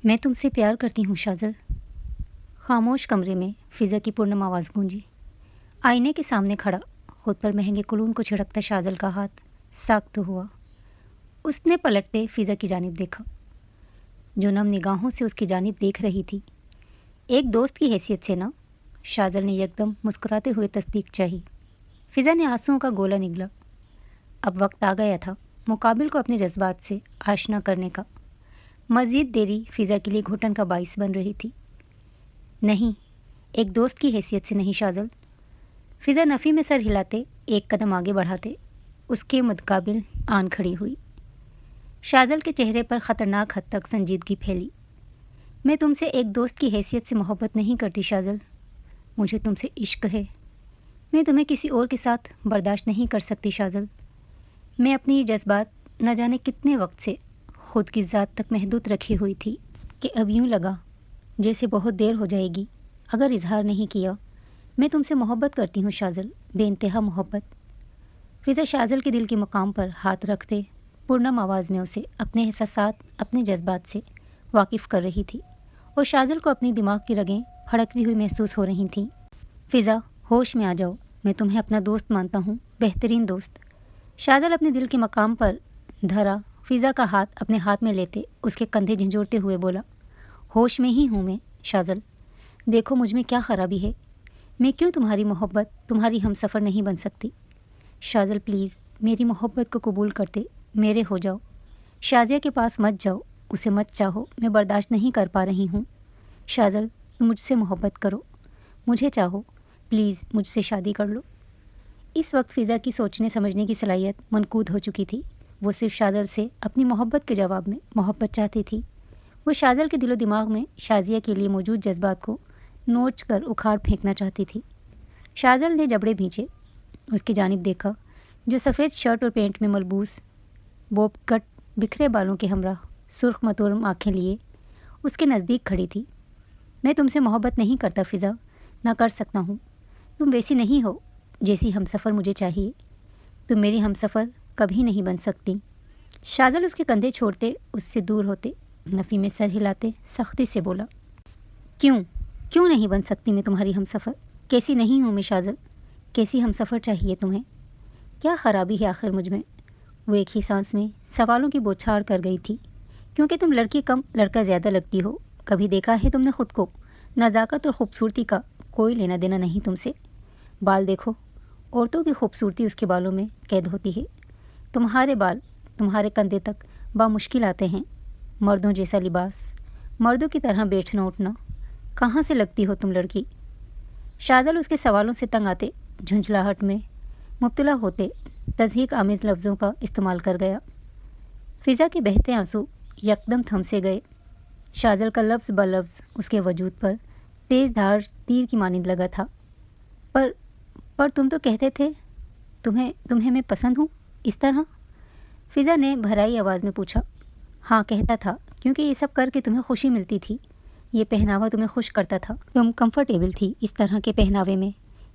میں تم سے پیار کرتی ہوں شازل۔ خاموش کمرے میں فضا کی پورنم آواز گونجی۔ آئینے کے سامنے کھڑا خود پر مہنگے کلون کو چھڑکتا شازل کا ہاتھ ساخت ہوا۔ اس نے پلٹتے فضا کی جانب دیکھا جو نم نگاہوں سے اس کی جانب دیکھ رہی تھی۔ ایک دوست کی حیثیت سے نا؟ شازل نے یکدم مسکراتے ہوئے تصدیق چاہی۔ فضا نے آنسوؤں کا گولا نگلا۔ اب وقت آ گیا تھا مقابل کو اپنے جذبات سے آشنا کرنے کا۔ مزید دیری فضا کے لیے گھٹن کا باعث بن رہی تھی۔ نہیں، ایک دوست کی حیثیت سے نہیں شازل۔ فضا نفی میں سر ہلاتے ایک قدم آگے بڑھاتے اس کے متقابل آن کھڑی ہوئی۔ شازل کے چہرے پر خطرناک حد تک سنجیدگی پھیلی۔ میں تم سے ایک دوست کی حیثیت سے محبت نہیں کرتی شازل، مجھے تم سے عشق ہے۔ میں تمہیں کسی اور کے ساتھ برداشت نہیں کر سکتی شازل۔ میں اپنی یہ جذبات نہ جانے کتنے وقت سے خود کی ذات تک محدود رکھی ہوئی تھی کہ اب یوں لگا جیسے بہت دیر ہو جائے گی اگر اظہار نہیں کیا۔ میں تم سے محبت کرتی ہوں شازل، بے انتہا محبت۔ فضا شازل کے دل کے مقام پر ہاتھ رکھتے پورنم آواز میں اسے اپنے احساسات، اپنے جذبات سے واقف کر رہی تھی اور شازل کو اپنی دماغ کی رگیں پھڑکتی ہوئی محسوس ہو رہی تھیں۔ فضا، ہوش میں آ جاؤ، میں تمہیں اپنا دوست مانتا ہوں، بہترین دوست۔ شازل اپنے دل کے مقام پر دھرا فضا کا ہاتھ اپنے ہاتھ میں لیتے اس کے کندھے جھنجھوڑتے ہوئے بولا، ہوش میں ہی ہوں میں شازل، دیکھو مجھ میں کیا خرابی ہے، میں کیوں تمہاری محبت، تمہاری ہم سفر نہیں بن سکتی؟ شازل پلیز میری محبت کو قبول کرتے میرے ہو جاؤ۔ شازیہ کے پاس مت جاؤ، اسے مت چاہو، میں برداشت نہیں کر پا رہی ہوں۔ شازل تم مجھ سے محبت کرو، مجھے چاہو، پلیز مجھ سے شادی کر لو۔ اس وقت فضا کی سوچنے سمجھنے کی صلاحیت منقود ہو چکی تھی۔ وہ صرف شازل سے اپنی محبت کے جواب میں محبت چاہتی تھی۔ وہ شازل کے دل و دماغ میں شازیہ کے لیے موجود جذبات کو نوچ کر اکھاڑ پھینکنا چاہتی تھی۔ شازل نے جبڑے بھینچے، اس کی جانب دیکھا جو سفید شرٹ اور پینٹ میں ملبوس بوب کٹ بکھرے بالوں کے ہمراہ سرخ متورم آنکھیں لیے اس کے نزدیک کھڑی تھی۔ میں تم سے محبت نہیں کرتا فضا، نہ کر سکتا ہوں۔ تم ویسی نہیں ہو جیسی ہم سفر مجھے چاہیے، تم میری ہم سفر کبھی نہیں بن سکتی۔ شازل اس کے کندھے چھوڑتے اس سے دور ہوتے نفی میں سر ہلاتے سختی سے بولا، کیوں نہیں بن سکتی میں تمہاری ہم سفر؟ کیسی نہیں ہوں میں شازل؟ کیسی ہم سفر چاہیے تمہیں؟ کیا خرابی ہے آخر مجھ میں؟ وہ ایک ہی سانس میں سوالوں کی بوچھاڑ کر گئی تھی۔ کیونکہ تم لڑکی کم لڑکا زیادہ لگتی ہو، کبھی دیکھا ہے تم نے خود کو؟ نزاکت اور خوبصورتی کا کوئی لینا دینا نہیں تم سے۔ بال دیکھو، عورتوں کی خوبصورتی اس کے بالوں میں قید ہوتی ہے، تمہارے بال تمہارے کندھے تک بامشکل آتے ہیں۔ مردوں جیسا لباس، مردوں کی طرح بیٹھنا اٹھنا، کہاں سے لگتی ہو تم لڑکی؟ شازل اس کے سوالوں سے تنگ آتے جھنجھلاہٹ میں مبتلا ہوتے تضحیک آمیز لفظوں کا استعمال کر گیا۔ فضا کے بہتے آنسو یکدم تھم سے گئے۔ شازل کا لفظ بلفظ اس کے وجود پر تیز دھار تیر کی مانند لگا تھا۔ پر تم تو کہتے تھے تمہیں میں پسند ہوں، اس طرح؟ فضا نے بھرائی آواز میں پوچھا۔ ہاں کہتا تھا، کیونکہ یہ سب کر کے تمہیں خوشی ملتی تھی، یہ پہناوا تمہیں خوش کرتا تھا، تم کمفرٹیبل تھی اس طرح کے پہناوے میں۔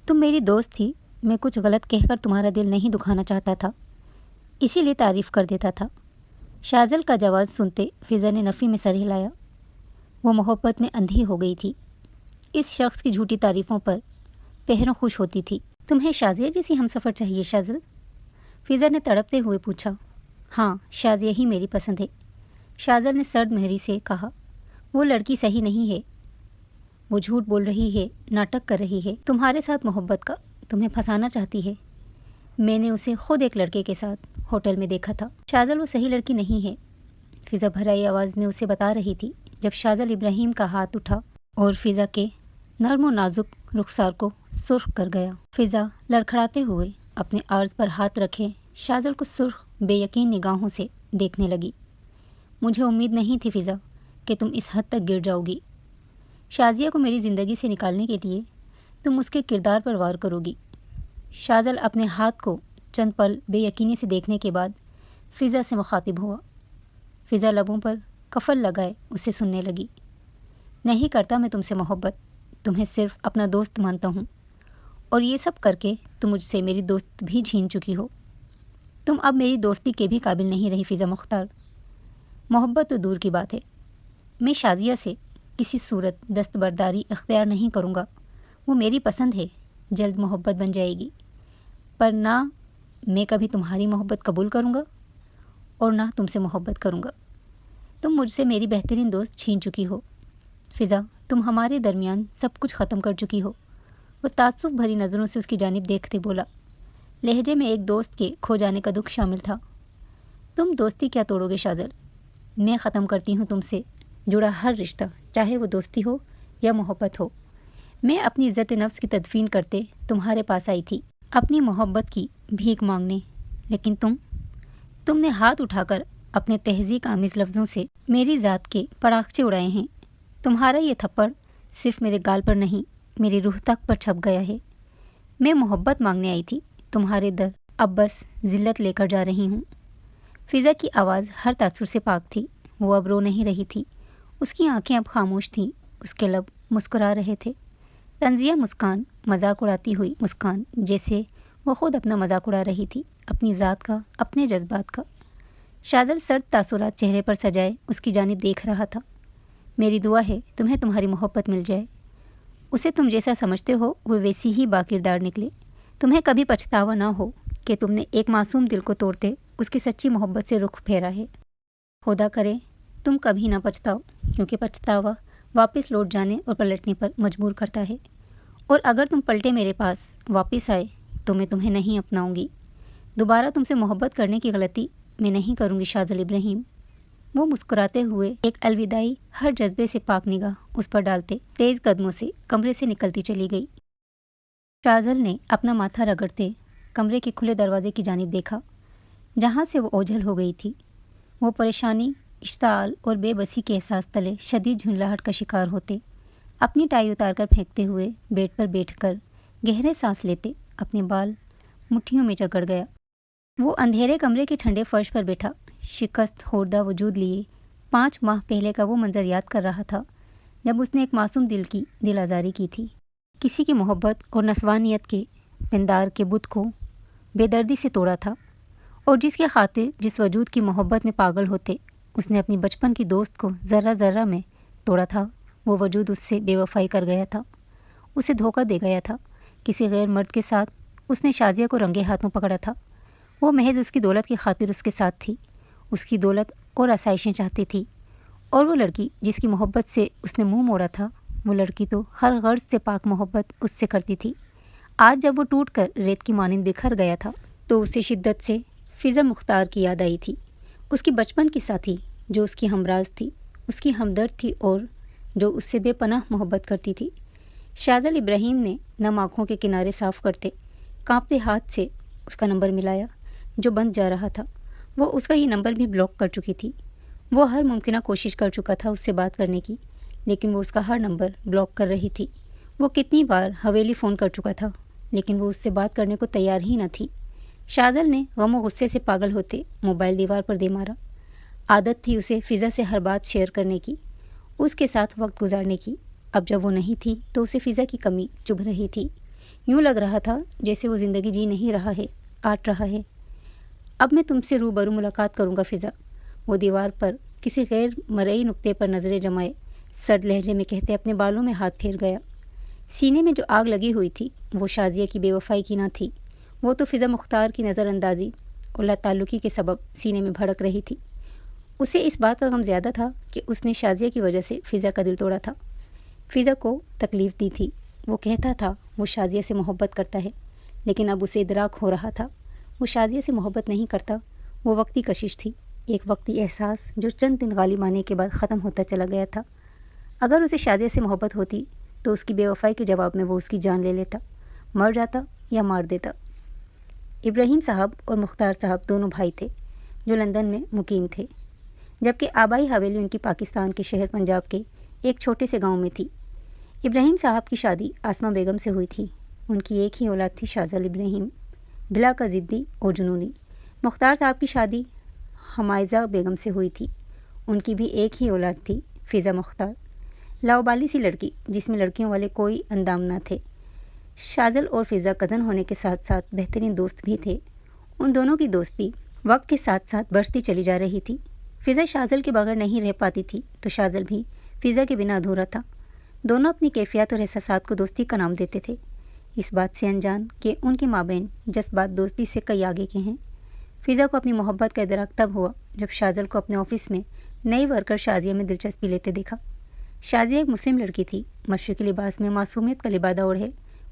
تم میری دوست تھی، میں کچھ غلط کہہ کر تمہارا دل نہیں دکھانا چاہتا تھا، اسی لیے تعریف کر دیتا تھا۔ شازل کا جواز سنتے فضا نے نفی میں سر ہلایا۔ وہ محبت میں اندھی ہو گئی تھی، اس شخص کی جھوٹی تعریفوں پر پہروں خوش ہوتی تھی۔ تمہیں شازیہ جیسی ہم سفر چاہیے شازل؟ فضا نے تڑپتے ہوئے پوچھا۔ ہاں، شازیہ ہی میری پسند ہے، شازل نے سرد مہری سے کہا۔ وہ لڑکی صحیح نہیں ہے، وہ جھوٹ بول رہی ہے، ناٹک کر رہی ہے تمہارے ساتھ محبت کا، تمہیں پھنسانا چاہتی ہے۔ میں نے اسے خود ایک لڑکے کے ساتھ ہوٹل میں دیکھا تھا۔ شازل وہ صحیح لڑکی نہیں ہے، فضا بھرائی آواز میں اسے بتا رہی تھی جب شازل ابراہیم کا ہاتھ اٹھا اور فضا کے نرم و نازک رخسار کو سرخ کر گیا۔ فضا لڑکھڑاتے ہوئے اپنے عارض پر ہاتھ رکھے شازل کو سرخ بے یقین نگاہوں سے دیکھنے لگی۔ مجھے امید نہیں تھی فضا کہ تم اس حد تک گر جاؤ گی۔ شازیہ کو میری زندگی سے نکالنے کے لیے تم اس کے کردار پر وار کرو گی۔ شازل اپنے ہاتھ کو چند پل بے یقینی سے دیکھنے کے بعد فضا سے مخاطب ہوا۔ فضا لبوں پر کفل لگائے اسے سننے لگی۔ نہیں کرتا میں تم سے محبت، تمہیں صرف اپنا دوست مانتا ہوں، اور یہ سب کر کے تم مجھ سے میری دوست بھی چھین چکی ہو۔ تم اب میری دوستی کے بھی قابل نہیں رہی فضا مختار۔ محبت تو دور کی بات ہے، میں شازیہ سے کسی صورت دستبرداری اختیار نہیں کروں گا۔ وہ میری پسند ہے، جلد محبت بن جائے گی، پر نہ میں کبھی تمہاری محبت قبول کروں گا اور نہ تم سے محبت کروں گا۔ تم مجھ سے میری بہترین دوست چھین چکی ہو فضا، تم ہمارے درمیان سب کچھ ختم کر چکی ہو۔ وہ تعصب بھری نظروں سے اس کی جانب دیکھتے بولا، لہجے میں ایک دوست کے کھو جانے کا دکھ شامل تھا۔ تم دوستی کیا توڑو گے شاذل؟ میں ختم کرتی ہوں تم سے جڑا ہر رشتہ، چاہے وہ دوستی ہو یا محبت ہو۔ میں اپنی عزت نفس کی تدفین کرتے تمہارے پاس آئی تھی اپنی محبت کی بھیک مانگنے، لیکن تم نے ہاتھ اٹھا کر اپنے تہذیب آمیز لفظوں سے میری ذات کے پراخچے اڑائے ہیں۔ تمہارا یہ تھپڑ صرف میرے گال پر نہیں، میری روح تک پر چھپ گیا ہے۔ میں محبت مانگنے آئی تھی تمہارے در، اب بس ذلت لے کر جا رہی ہوں۔ فضا کی آواز ہر تاثر سے پاک تھی، وہ اب رو نہیں رہی تھی، اس کی آنکھیں اب خاموش تھیں، اس کے لب مسکرا رہے تھے، طنزیہ مسکان، مذاق اڑاتی ہوئی مسکان، جیسے وہ خود اپنا مذاق اڑا رہی تھی، اپنی ذات کا، اپنے جذبات کا۔ شاذل سرد تاثرات چہرے پر سجائے اس کی جانب دیکھ رہا تھا۔ میری دعا ہے تمہیں تمہاری محبت مل جائے، اسے تم جیسا سمجھتے ہو وہ ویسی ہی باکردار نکلے، تمہیں کبھی پچھتاوا نہ ہو کہ تم نے ایک معصوم دل کو توڑتے اس کی سچی محبت سے رخ پھیرا ہے۔ خدا کرے تم کبھی نہ پچھتاؤ، کیونکہ پچھتاوا واپس لوٹ جانے اور پلٹنے پر مجبور کرتا ہے، اور اگر تم پلٹے میرے پاس واپس آئے تو میں تمہیں نہیں اپناؤں گی۔ دوبارہ تم سے محبت کرنے کی غلطی میں نہیں کروں گی شاذل ابراہیم۔ وہ مسکراتے ہوئے ایک الوداعی ہر جذبے سے پاک نگاہ اس پر ڈالتے تیز قدموں سے کمرے سے نکلتی چلی گئی۔ شاذل نے اپنا ماتھا رگڑتے کمرے کے کھلے دروازے کی جانب دیکھا، جہاں سے وہ اوجھل ہو گئی تھی۔ وہ پریشانی، اشتعال اور بے بسی کے احساس تلے شدید جھنجلاہٹ کا شکار ہوتے، اپنی ٹائی اتار کر پھینکتے ہوئے بیڈ پر بیٹھ کر گہرے سانس لیتے اپنے بال مٹھیوں میں جکڑ گیا۔ وہ اندھیرے کمرے کے ٹھنڈے فرش پر بیٹھا شکست خوردہ وجود لیے 5 ماہ پہلے کا وہ منظر یاد کر رہا تھا جب اس نے ایک معصوم دل کی دل آزاری کی تھی، کسی کی محبت اور نسوانیت کے پندار کے بت کو بے دردی سے توڑا تھا، اور جس کے خاطر جس وجود کی محبت میں پاگل ہوتے اس نے اپنی بچپن کی دوست کو ذرہ ذرہ میں توڑا تھا، وہ وجود اس سے بے وفائی کر گیا تھا، اسے دھوکہ دے گیا تھا۔ کسی غیر مرد کے ساتھ اس نے شازیہ کو رنگے ہاتھوں پکڑا تھا، وہ محض اس کی دولت کی خاطر اس کے ساتھ تھی، اس کی دولت اور آسائشیں چاہتی تھی، اور وہ لڑکی جس کی محبت سے اس نے منہ موڑا تھا، وہ لڑکی تو ہر غرض سے پاک محبت اس سے کرتی تھی۔ آج جب وہ ٹوٹ کر ریت کی مانند بکھر گیا تھا تو اسے شدت سے فضا مختار کی یاد آئی تھی، اس کی بچپن کی ساتھی جو اس کی ہمراز تھی، اس کی ہمدرد تھی اور جو اس سے بے پناہ محبت کرتی تھی۔ شاذل ابراہیم نے نم آنکھوں کے کنارے صاف کرتے کانپتے ہاتھ سے اس کا نمبر ملایا جو بند جا رہا تھا۔ وہ اس کا یہ نمبر بھی بلاک کر چکی تھی، وہ ہر ممکنہ کوشش کر چکا تھا اس سے بات کرنے کی، لیکن وہ اس کا ہر نمبر بلاک کر رہی تھی۔ وہ کتنی بار حویلی فون کر چکا تھا، لیکن وہ اس سے بات کرنے کو تیار ہی نہ تھی۔ شاذل نے غم و غصے سے پاگل ہوتے موبائل دیوار پر دے مارا۔ عادت تھی اسے فضا سے ہر بات شیئر کرنے کی، اس کے ساتھ وقت گزارنے کی، اب جب وہ نہیں تھی تو اسے فضا کی کمی چبھ رہی تھی، یوں لگ رہا تھا جیسے وہ زندگی جی نہیں رہا ہے، کاٹ رہا ہے۔ اب میں تم سے روبرو ملاقات کروں گا فضا، وہ دیوار پر کسی غیر مرئی نقطے پر نظریں جمائے سرد لہجے میں کہتے اپنے بالوں میں ہاتھ پھیر گیا۔ سینے میں جو آگ لگی ہوئی تھی وہ شازیہ کی بے وفائی کی نہ تھی، وہ تو فضا مختار کی نظر اندازی اور لا تعلقی کے سبب سینے میں بھڑک رہی تھی۔ اسے اس بات کا غم زیادہ تھا کہ اس نے شازیہ کی وجہ سے فضا کا دل توڑا تھا، فضا کو تکلیف دی تھی۔ وہ کہتا تھا وہ شازیہ سے محبت کرتا ہے، لیکن اب اسے ادراک ہو رہا تھا وہ شازیہ سے محبت نہیں کرتا، وہ وقتی کشش تھی، ایک وقتی احساس جو چند دن غالب آنے کے بعد ختم ہوتا چلا گیا تھا۔ اگر اسے شازیہ سے محبت ہوتی تو اس کی بے وفائی کے جواب میں وہ اس کی جان لے لیتا، مر جاتا یا مار دیتا۔ ابراہیم صاحب اور مختار صاحب دونوں بھائی تھے جو لندن میں مقیم تھے، جبکہ آبائی حویلی ان کی پاکستان کے شہر پنجاب کے ایک چھوٹے سے گاؤں میں تھی۔ ابراہیم صاحب کی شادی آسمہ بیگم سے ہوئی تھی، ان کی ایک ہی اولاد تھی شاذل ابراہیم، بلا کا ضدی اور جنونی۔ مختار صاحب کی شادی حمائزہ بیگم سے ہوئی تھی، ان کی بھی ایک ہی اولاد تھی فضا مختار، لاؤبالی سی لڑکی جس میں لڑکیوں والے کوئی اندام نہ تھے۔ شاذل اور فضا کزن ہونے کے ساتھ ساتھ بہترین دوست بھی تھے، ان دونوں کی دوستی وقت کے ساتھ ساتھ بڑھتی چلی جا رہی تھی۔ فضا شاذل کے بغیر نہیں رہ پاتی تھی تو شاذل بھی فضا کے بنا ادھورا تھا۔ دونوں اپنی کیفیات اور احساسات کو دوستی کا نام دیتے تھے، اس بات سے انجان کہ ان کے مابین جذبات دوستی سے کئی آگے کے ہیں۔ فضا کو اپنی محبت کا ادراک تب ہوا جب شاذل کو اپنے آفس میں نئی ورکر شازیہ میں دلچسپی لیتے دیکھا۔ شازیہ ایک مسلم لڑکی تھی، مشرقی لباس میں معصومیت کا لبادہ اوڑھے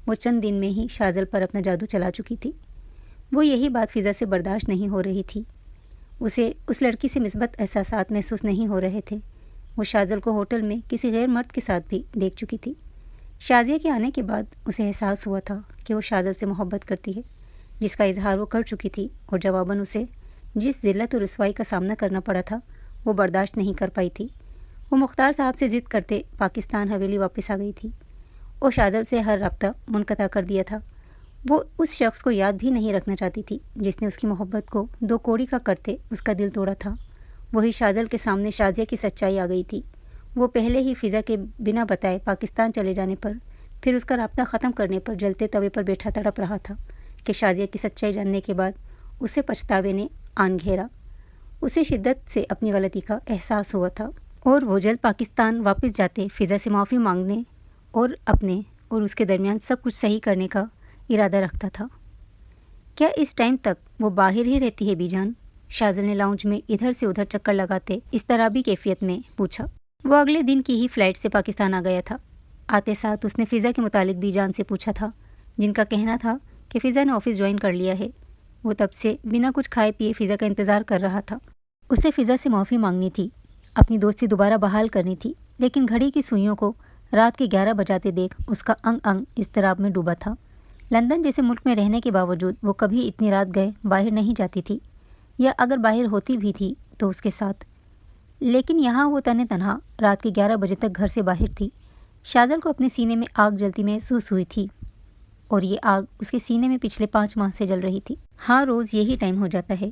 وہ چند دن میں ہی شاذل پر اپنا جادو چلا چکی تھی۔ وہ یہی بات فضا سے برداشت نہیں ہو رہی تھی، اسے اس لڑکی سے مثبت احساسات محسوس نہیں ہو رہے تھے۔ وہ شاذل کو ہوٹل میں کسی غیر مرد کے ساتھ بھی دیکھ چکی تھی۔ شازیہ کے آنے کے بعد اسے احساس ہوا تھا کہ وہ شاذل سے محبت کرتی ہے، جس کا اظہار وہ کر چکی تھی، اور جواباً اسے جس ذلت اور رسوائی کا سامنا کرنا پڑا تھا وہ برداشت نہیں کر پائی تھی۔ وہ مختار صاحب سے ضد کرتے پاکستان حویلی واپس آ گئی تھی اور شاذل سے ہر رابطہ منقطع کر دیا تھا۔ وہ اس شخص کو یاد بھی نہیں رکھنا چاہتی تھی جس نے اس کی محبت کو دو کوڑی کا کرتے اس کا دل توڑا تھا۔ وہی شاذل کے سامنے شازیہ کی سچائی آ گئی تھی۔ وہ پہلے ہی فضا کے بنا بتائے پاکستان چلے جانے پر، پھر اس کا رابطہ ختم کرنے پر جلتے توے پر بیٹھا تڑپ رہا تھا کہ شازیہ کی سچائی جاننے کے بعد اسے پچھتاوے نے آن گھیرا۔ اسے شدت سے اپنی غلطی کا احساس ہوا تھا اور وہ جلد پاکستان واپس جاتے فضا سے معافی مانگنے اور اپنے اور اس کے درمیان سب کچھ صحیح کرنے کا ارادہ رکھتا تھا۔ کیا اس ٹائم تک وہ باہر ہی رہتی ہے بی جان؟ شاذل نے لاؤنج میں ادھر سے ادھر چکر لگاتے اضطرابی کیفیت میں پوچھا۔ وہ اگلے دن کی ہی فلائٹ سے پاکستان آ گیا تھا۔ آتے ساتھ اس نے فضا کے متعلق بی جان سے پوچھا تھا، جن کا کہنا تھا کہ فضا نے آفس جوائن کر لیا ہے۔ وہ تب سے بنا کچھ کھائے پیے فضا کا انتظار کر رہا تھا۔ اسے فضا سے معافی مانگنی تھی، اپنی دوستی دوبارہ بحال کرنی تھی، لیکن گھڑی کی سوئیوں کو رات کے 11 بجاتے دیکھ اس کا انگ انگ اضطراب میں ڈوبا تھا۔ لندن جیسے ملک میں رہنے کے باوجود وہ کبھی اتنی رات گئے باہر نہیں جاتی تھی، یا اگر باہر ہوتی بھی تھی تو اس کے ساتھ، لیکن یہاں وہ تنہا تنہا رات کے 11 بجے تک گھر سے باہر تھی۔ شاذل کو اپنے سینے میں آگ جلتی محسوس ہوئی تھی، اور یہ آگ اس کے سینے میں پچھلے 5 ماہ سے جل رہی تھی۔ ہاں، روز یہی ٹائم ہو جاتا ہے،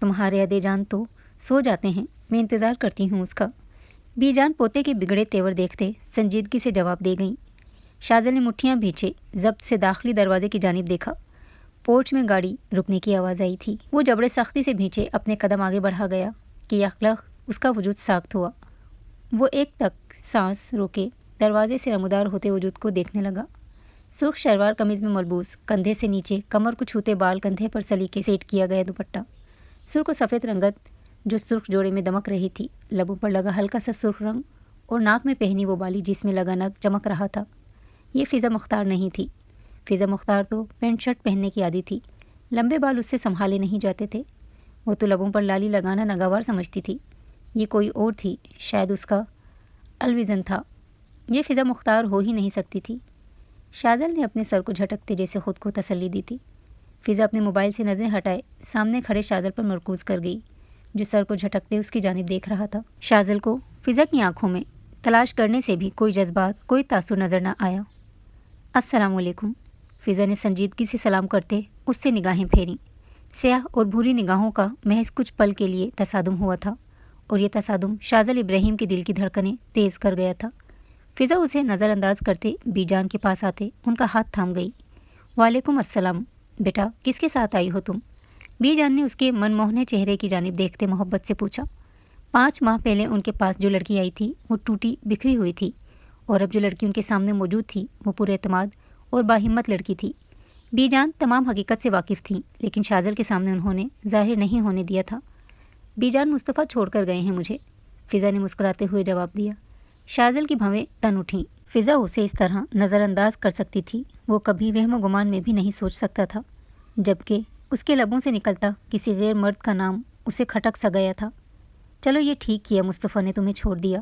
تمہارے ادے جان تو سو جاتے ہیں، میں انتظار کرتی ہوں اس کا۔ بی جان پوتے کے بگڑے تیور دیکھتے سنجیدگی سے جواب دے گئیں۔ شاذل نے مٹھیاں بھیجے ضبط سے داخلی دروازے کی جانب دیکھا۔ پورچ میں گاڑی رکنے کی آواز آئی تھی۔ وہ جبڑے سختی سے بھیجے اپنے قدم آگے بڑھا گیا کہ یکلخ اس کا وجود ساخت ہوا۔ وہ ایک تک سانس روکے دروازے سے نمودار ہوتے وجود کو دیکھنے لگا۔ سرخ شلوار قمیض میں ملبوس، کندھے سے نیچے کمر کو چھوتے بال، کندھے پر سلیقے سیٹ کیا گیا دوپٹہ، سرخ و سفید رنگت جو سرخ جوڑے میں دمک رہی تھی، لبوں پر لگا ہلکا سا سرخ رنگ، اور ناک میں پہنی وہ بالی جس میں لگا نگ چمک رہا تھا۔ یہ فضا مختار نہیں تھی۔ فضا مختار تو پینٹ شرٹ پہننے کی عادی تھی، لمبے بال اس سے سنبھالے نہیں جاتے تھے۔ وہ تو لبوں پر لالی لگانا ناگوار سمجھتی تھی۔ یہ کوئی اور تھی، شاید اس کا الویژن تھا۔ یہ فضا مختار ہو ہی نہیں سکتی تھی۔ شاذل نے اپنے سر کو جھٹکتے جیسے خود کو تسلی دی تھی۔ فضا اپنے موبائل سے نظریں ہٹائے سامنے کھڑے شاذل پر مرکوز کر گئی، جو سر کو جھٹکتے اس کی جانب دیکھ رہا تھا۔ شاذل کو فضا کی آنکھوں میں تلاش کرنے سے بھی کوئی جذبات، کوئی تاثر نظر نہ آیا۔ السلام علیکم، فضا نے سنجیدگی سے سلام کرتے اس سے نگاہیں پھیریں۔ سیاہ اور بھوری نگاہوں کا محض کچھ پل کے لیے تصادم ہوا تھا، اور یہ تصادم شاذل ابراہیم کے دل کی دھڑکنیں تیز کر گیا تھا۔ فضا اسے نظر انداز کرتے بی جان کے پاس آتے ان کا ہاتھ تھام گئی۔ وعلیکم السلام بیٹا، کس کے ساتھ آئی ہو تم؟ بی جان نے اس کے من موہنے چہرے کی جانب دیکھتے محبت سے پوچھا۔ 5 ماہ پہلے ان کے پاس جو لڑکی آئی تھی وہ ٹوٹی بکھری ہوئی تھی، اور اب جو لڑکی ان کے سامنے موجود تھی وہ پورے اعتماد اور باہمت لڑکی تھی۔ بی جان تمام حقیقت سے واقف تھیں، لیکن شاذل کے سامنے انہوں نے ظاہر نہیں ہونے دیا تھا۔ بی جان مصطفیٰ چھوڑ کر گئے ہیں مجھے، فضا نے مسکراتے ہوئے جواب دیا۔ شاذل کی بھویں تن اٹھیں۔ فضا اسے اس طرح نظر انداز کر سکتی تھی وہ کبھی وہم و گمان میں بھی نہیں سوچ سکتا تھا، جبکہ اس کے لبوں سے نکلتا کسی غیر مرد کا نام اسے کھٹک سا گیا تھا۔ چلو یہ ٹھیک کیا مصطفیٰ نے تمہیں چھوڑ دیا۔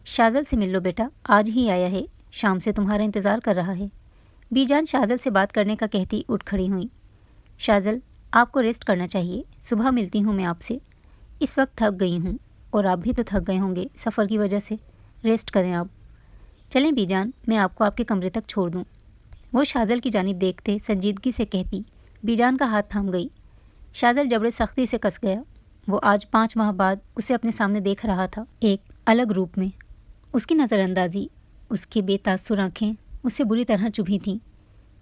شاذل سے مل لو بیٹا، آج ہی آیا ہے، شام سے تمہارا انتظار کر رہا ہے۔ بی جان شاذل سے بات کرنے کا کہتی اٹھ کھڑی ہوئیں۔ شاذل، آپ کو ریسٹ کرنا چاہیے، صبح ملتی ہوں میں آپ سے، اس وقت تھک گئی ہوں، اور آپ بھی تو تھک گئے ہوں گے سفر کی وجہ سے، ریسٹ کریں آپ۔ چلیں بی جان، میں آپ کو آپ کے کمرے تک چھوڑ دوں، وہ شاذل کی جانب دیکھتے سنجیدگی سے کہتی بی جان کا ہاتھ تھام گئی۔ شاذل جبڑے سختی سے کس گیا۔ وہ آج 5 ماہ بعد اسے اپنے سامنے دیکھ رہا تھا، ایک الگ روپ میں۔ اس کی نظر اندازی، اس کی بے تاثر آنکھیں اسے بری طرح چبھی تھیں۔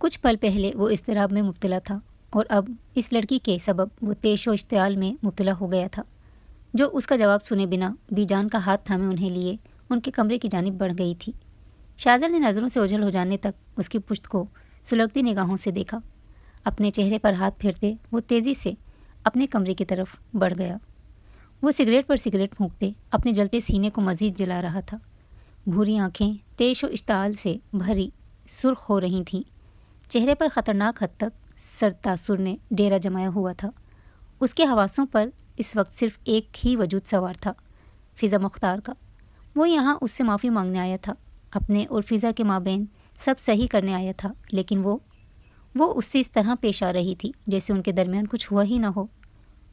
کچھ پل پہلے وہ اضطراب میں مبتلا تھا، اور اب اس لڑکی کے سبب وہ تیش و اشتعال میں مبتلا ہو گیا تھا۔ جو اس کا جواب سنے بنا بی جان کا ہاتھ تھامے انہیں لیے ان کے کمرے کی جانب بڑھ گئی تھی۔ شاذل نے نظروں سے اوجھل ہو جانے تک اس کی پشت کو سلگتی نگاہوں سے دیکھا۔ اپنے چہرے پر ہاتھ پھیرتے وہ تیزی سے اپنے کمرے کی طرف بڑھ گیا۔ وہ سگریٹ پر سگریٹ پھونکتے اپنے جلتے سینے کو مزید جلا رہا تھا۔ بھوری آنکھیں تیش و اشتعال سے بھری سرخ ہو رہی تھیں۔ چہرے پر خطرناک حد تک سرد تاثر نے ڈیرا جمایا ہوا تھا۔ اس کے حواسوں پر اس وقت صرف ایک ہی وجود سوار تھا، فضا مختار کا۔ وہ یہاں اس سے معافی مانگنے آیا تھا، اپنے اور فضا کے مابین سب صحیح کرنے آیا تھا، لیکن وہ اس سے اس طرح پیش آ رہی تھی جیسے ان کے درمیان کچھ ہوا ہی نہ ہو۔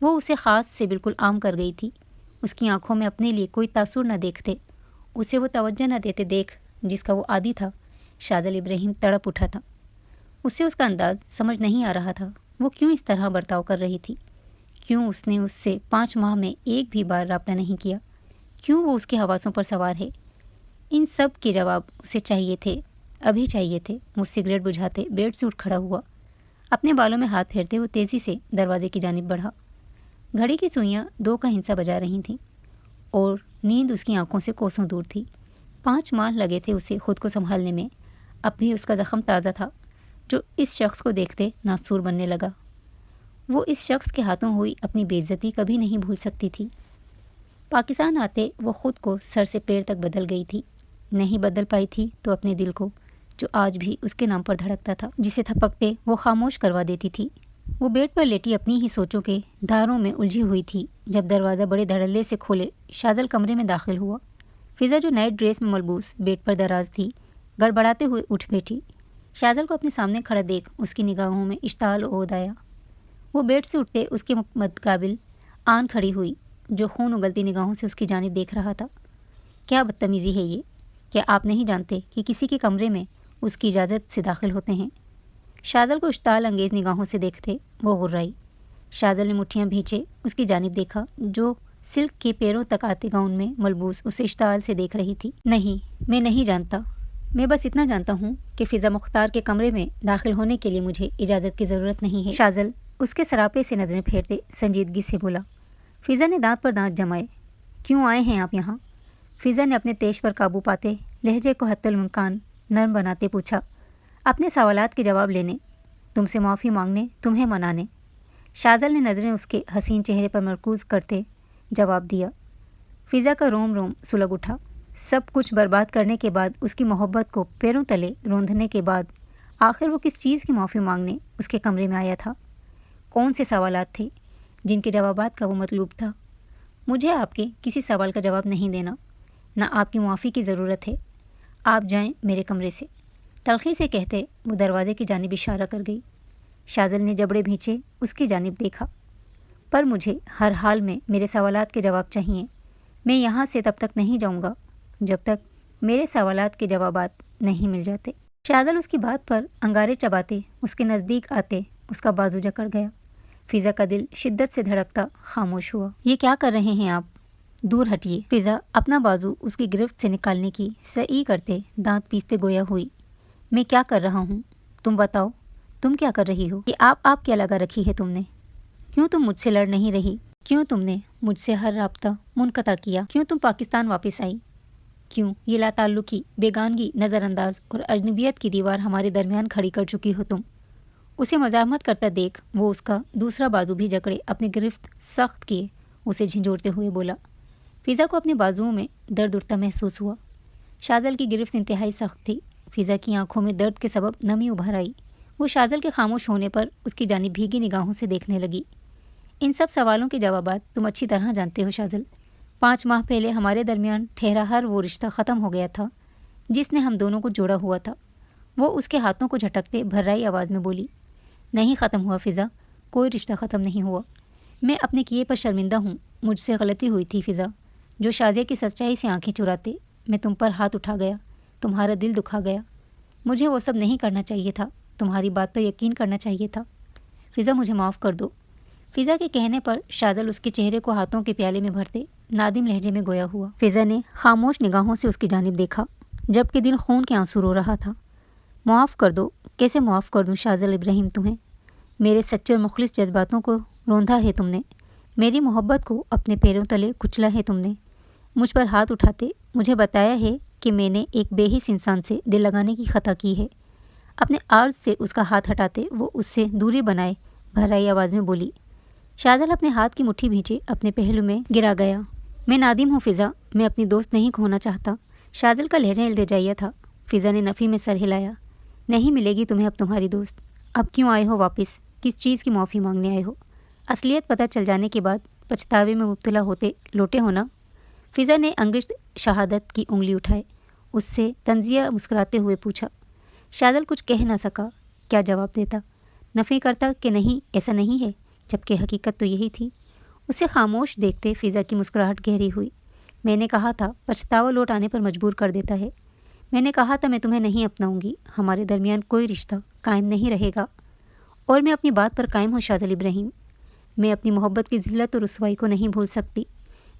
وہ اسے خاص سے بالکل عام کر گئی تھی۔ اس کی آنکھوں میں اپنے لیے کوئی تاثر نہ دیکھتے، اسے وہ توجہ نہ دیتے دیکھ جس کا وہ عادی تھا۔ شاذل ابراہیم تڑپ اٹھا تھا۔ اسے اس کا انداز سمجھ نہیں آ رہا تھا۔ وہ کیوں اس طرح برتاؤ کر رہی تھی؟ کیوں اس نے اس سے 5 ماہ میں ایک بھی بار رابطہ نہیں کیا؟ کیوں وہ اس کے حواسوں پر سوار ہے؟ ان سب کے جواب اسے چاہیے تھے، ابھی چاہیے تھے۔ وہ سگریٹ بجھاتے بیڈ سے اٹھ کھڑا ہوا۔ اپنے بالوں میں ہاتھ پھیرتے وہ تیزی سے دروازے کی جانب بڑھا۔ گھڑی کی سوئیاں 2 کا ہندسہ بجا رہی تھیں اور نیند اس کی آنکھوں سے کوسوں دور تھی۔ 5 ماہ لگے تھے اسے خود کو سنبھالنے میں۔ اب بھی اس کا زخم تازہ تھا جو اس شخص کو دیکھتے ناسور بننے لگا۔ وہ اس شخص کے ہاتھوں ہوئی اپنی بے عزتی کبھی نہیں بھول سکتی تھی۔ پاکستان آتے وہ خود کو سر سے پیر تک بدل گئی تھی۔ نہیں بدل پائی تھی تو اپنے دل کو، جو آج بھی اس کے نام پر دھڑکتا تھا، جسے تھپکتے وہ خاموش کروا دیتی تھی۔ وہ بیڈ پر لیٹی اپنی ہی سوچوں کے دھاروں میں الجھی ہوئی تھی جب دروازہ بڑے دھڑلے سے کھولے شاذل کمرے میں داخل ہوا۔ فضا جو نائٹ ڈریس میں ملبوس بیڈ پر دراز تھی، گڑبڑاتے ہوئے اٹھ بیٹھی۔ شاذل کو اپنے سامنے کھڑا دیکھ اس کی نگاہوں میں اشتعال عود آیا۔ وہ بیڈ سے اٹھتے اس کے متقابل آن کھڑی ہوئی، جو خون اگلتی نگاہوں سے اس کی جانب دیکھ رہا تھا۔ کیا بدتمیزی ہے یہ؟ کیا آپ نہیں جانتے کہ کسی کے کمرے میں اس کی اجازت سے داخل ہوتے ہیں؟ شاذل کو اشتعال انگیز نگاہوں سے دیکھتے وہ غرائی۔ شاذل نے مٹھیاں بھینچے اس کی جانب دیکھا، جو سلک کے پیروں تک آتے گاؤن میں ملبوس اسے اشتعال سے دیکھ رہی تھی۔ نہیں، میں نہیں جانتا۔ میں بس اتنا جانتا ہوں کہ فضا مختار کے کمرے میں داخل ہونے کے لیے مجھے اجازت کی ضرورت نہیں ہے۔ شاذل اس کے سراپے سے نظریں پھیرتے سنجیدگی سے بولا۔ فضا نے دانت پر دانت جمائے۔ کیوں آئے ہیں آپ یہاں؟ فضا نے اپنے تیش پر قابو پاتے لہجے کو حتی الامکان نرم بناتے پوچھا۔ اپنے سوالات کے جواب لینے، تم سے معافی مانگنے، تمہیں منانے۔ شاذل نے نظریں اس کے حسین چہرے پر مرکوز کرتے جواب دیا۔ فضا کا روم روم سلگ اٹھا۔ سب کچھ برباد کرنے کے بعد، اس کی محبت کو پیروں تلے روندھنے کے بعد، آخر وہ کس چیز کی معافی مانگنے اس کے کمرے میں آیا تھا؟ کون سے سوالات تھے جن کے جوابات کا وہ مطلوب تھا؟ مجھے آپ کے کسی سوال کا جواب نہیں دینا، نہ آپ کی معافی کی ضرورت ہے۔ آپ جائیں میرے کمرے سے، تلخی سے کہتے وہ دروازے کی جانب اشارہ کر گئی۔ شاذل نے جبڑے بھینچے اس کی جانب دیکھا۔ پر مجھے ہر حال میں میرے سوالات کے جواب چاہیے۔ میں یہاں سے تب تک نہیں جاؤں گا جب تک میرے سوالات کے جوابات نہیں مل جاتے۔ شاذل اس کی بات پر انگارے چباتے اس کے نزدیک آتے اس کا بازو جکڑ گیا۔ فضا کا دل شدت سے دھڑکتا خاموش ہوا۔ یہ کیا کر رہے ہیں آپ؟ دور ہٹیے۔ فضا اپنا بازو اس کی گرفت سے نکالنے کی سعی کرتے دانت پیستے گویا ہوئی۔ میں کیا کر رہا ہوں؟ تم بتاؤ، تم کیا کر رہی ہو؟ کہ آپ کیا لگا رکھی ہے تم نے؟ کیوں تم مجھ سے لڑ نہیں رہی؟ کیوں تم نے مجھ سے ہر رابطہ منقطع کیا؟ کیوں تم پاکستان واپس آئی؟ کیوں یہ لا تعلقی، بیگانگی، نظر انداز اور اجنبیت کی دیوار ہمارے درمیان کھڑی کر چکی ہو تم؟ اسے مزاحمت کرتا دیکھ وہ اس کا دوسرا بازو بھی جکڑے اپنی گرفت سخت کیے اسے جھنجھوڑتے ہوئے بولا۔ فضا کو اپنے بازوؤں میں درد اٹھتا محسوس ہوا۔ شاذل کی گرفت انتہائی سخت تھی۔ فضا کی آنکھوں میں درد کے سبب نمی ابھر آئی۔ وہ شاذل کے خاموش ہونے پر اس کی جانب بھیگی نگاہوں سے دیکھنے لگی۔ ان سب سوالوں کے جوابات تم اچھی طرح جانتے ہو شاذل۔ 5 ماہ پہلے ہمارے درمیان ٹھہرا ہر وہ رشتہ ختم ہو گیا تھا جس نے ہم دونوں کو جوڑا ہوا تھا۔ وہ اس کے ہاتھوں کو جھٹکتے بھررائی آواز میں بولی۔ نہیں ختم ہوا فضا، کوئی رشتہ ختم نہیں ہوا۔ میں اپنے کیے پر شرمندہ ہوں۔ مجھ سے غلطی ہوئی تھی فضا، جو شازیہ کی سچائی سے آنکھیں چراتے میں تم پر ہاتھ اٹھا گیا، تمہارا دل دکھا گیا۔ مجھے وہ سب نہیں کرنا چاہیے تھا، تمہاری بات پر یقین کرنا چاہیے تھا۔ فضا مجھے معاف کر دو۔ فضا کے کہنے پر شاذل اس کے چہرے کو ہاتھوں کے پیالے میں بھرتے نادم لہجے میں گویا ہوا۔ فضا نے خاموش نگاہوں سے اس کی جانب دیکھا، جب کہ دل خون کے آنسو رو رہا تھا۔ معاف کر دو؟ کیسے معاف کر دوں شاذل ابراہیم تمہیں؟ میرے سچے اور مخلص جذباتوں کو روندھا ہے تم نے، मेरी मोहब्बत को अपने पैरों तले कुचला है तुमने। मुझ पर हाथ उठाते मुझे बताया है कि मैंने एक बेहिस इंसान से दिल लगाने की खता की है। अपने आर्ज से उसका हाथ हटाते वो उससे दूरी बनाए भराई आवाज़ में बोली। शाजल अपने हाथ की मुट्ठी भींचे अपने पहलू में गिरा गया। मैं नादिम हूँ फ़िज़ा, मैं अपनी दोस्त नहीं खोना चाहता। शाजल का लहजा इल्तिजाइया था। फ़िज़ा ने नफ़ी में सर हिलाया। नहीं मिलेगी तुम्हें अब तुम्हारी दोस्त। अब क्यों आए हो वापस? किस चीज़ की माफ़ी मांगने आए हो? असलियत पता चल जाने के बाद पछतावे में मुब्तला होते लौटे हो ना? फ़िज़ा ने अंगिश्त शहादत की उंगली उठाए उससे तंजिया मुस्कुराते हुए पूछा। शाजल कुछ कह न सका। क्या जवाब देता? नफ़ी करता कि नहीं, ऐसा नहीं है, जबकि हकीकत तो यही थी। उसे खामोश देखते फ़िज़ा की मुस्कुराहट गहरी हुई। मैंने कहा था पछतावा लौट आने पर मजबूर कर देता है। मैंने कहा था मैं तुम्हें नहीं अपनाऊंगी, हमारे दरमियान कोई रिश्ता कायम नहीं रहेगा। और मैं अपनी बात पर कायम हूँ शाजल इब्राहिम। मैं अपनी मोहब्बत की ज़िल्लत और रुसवाई को नहीं भूल सकती।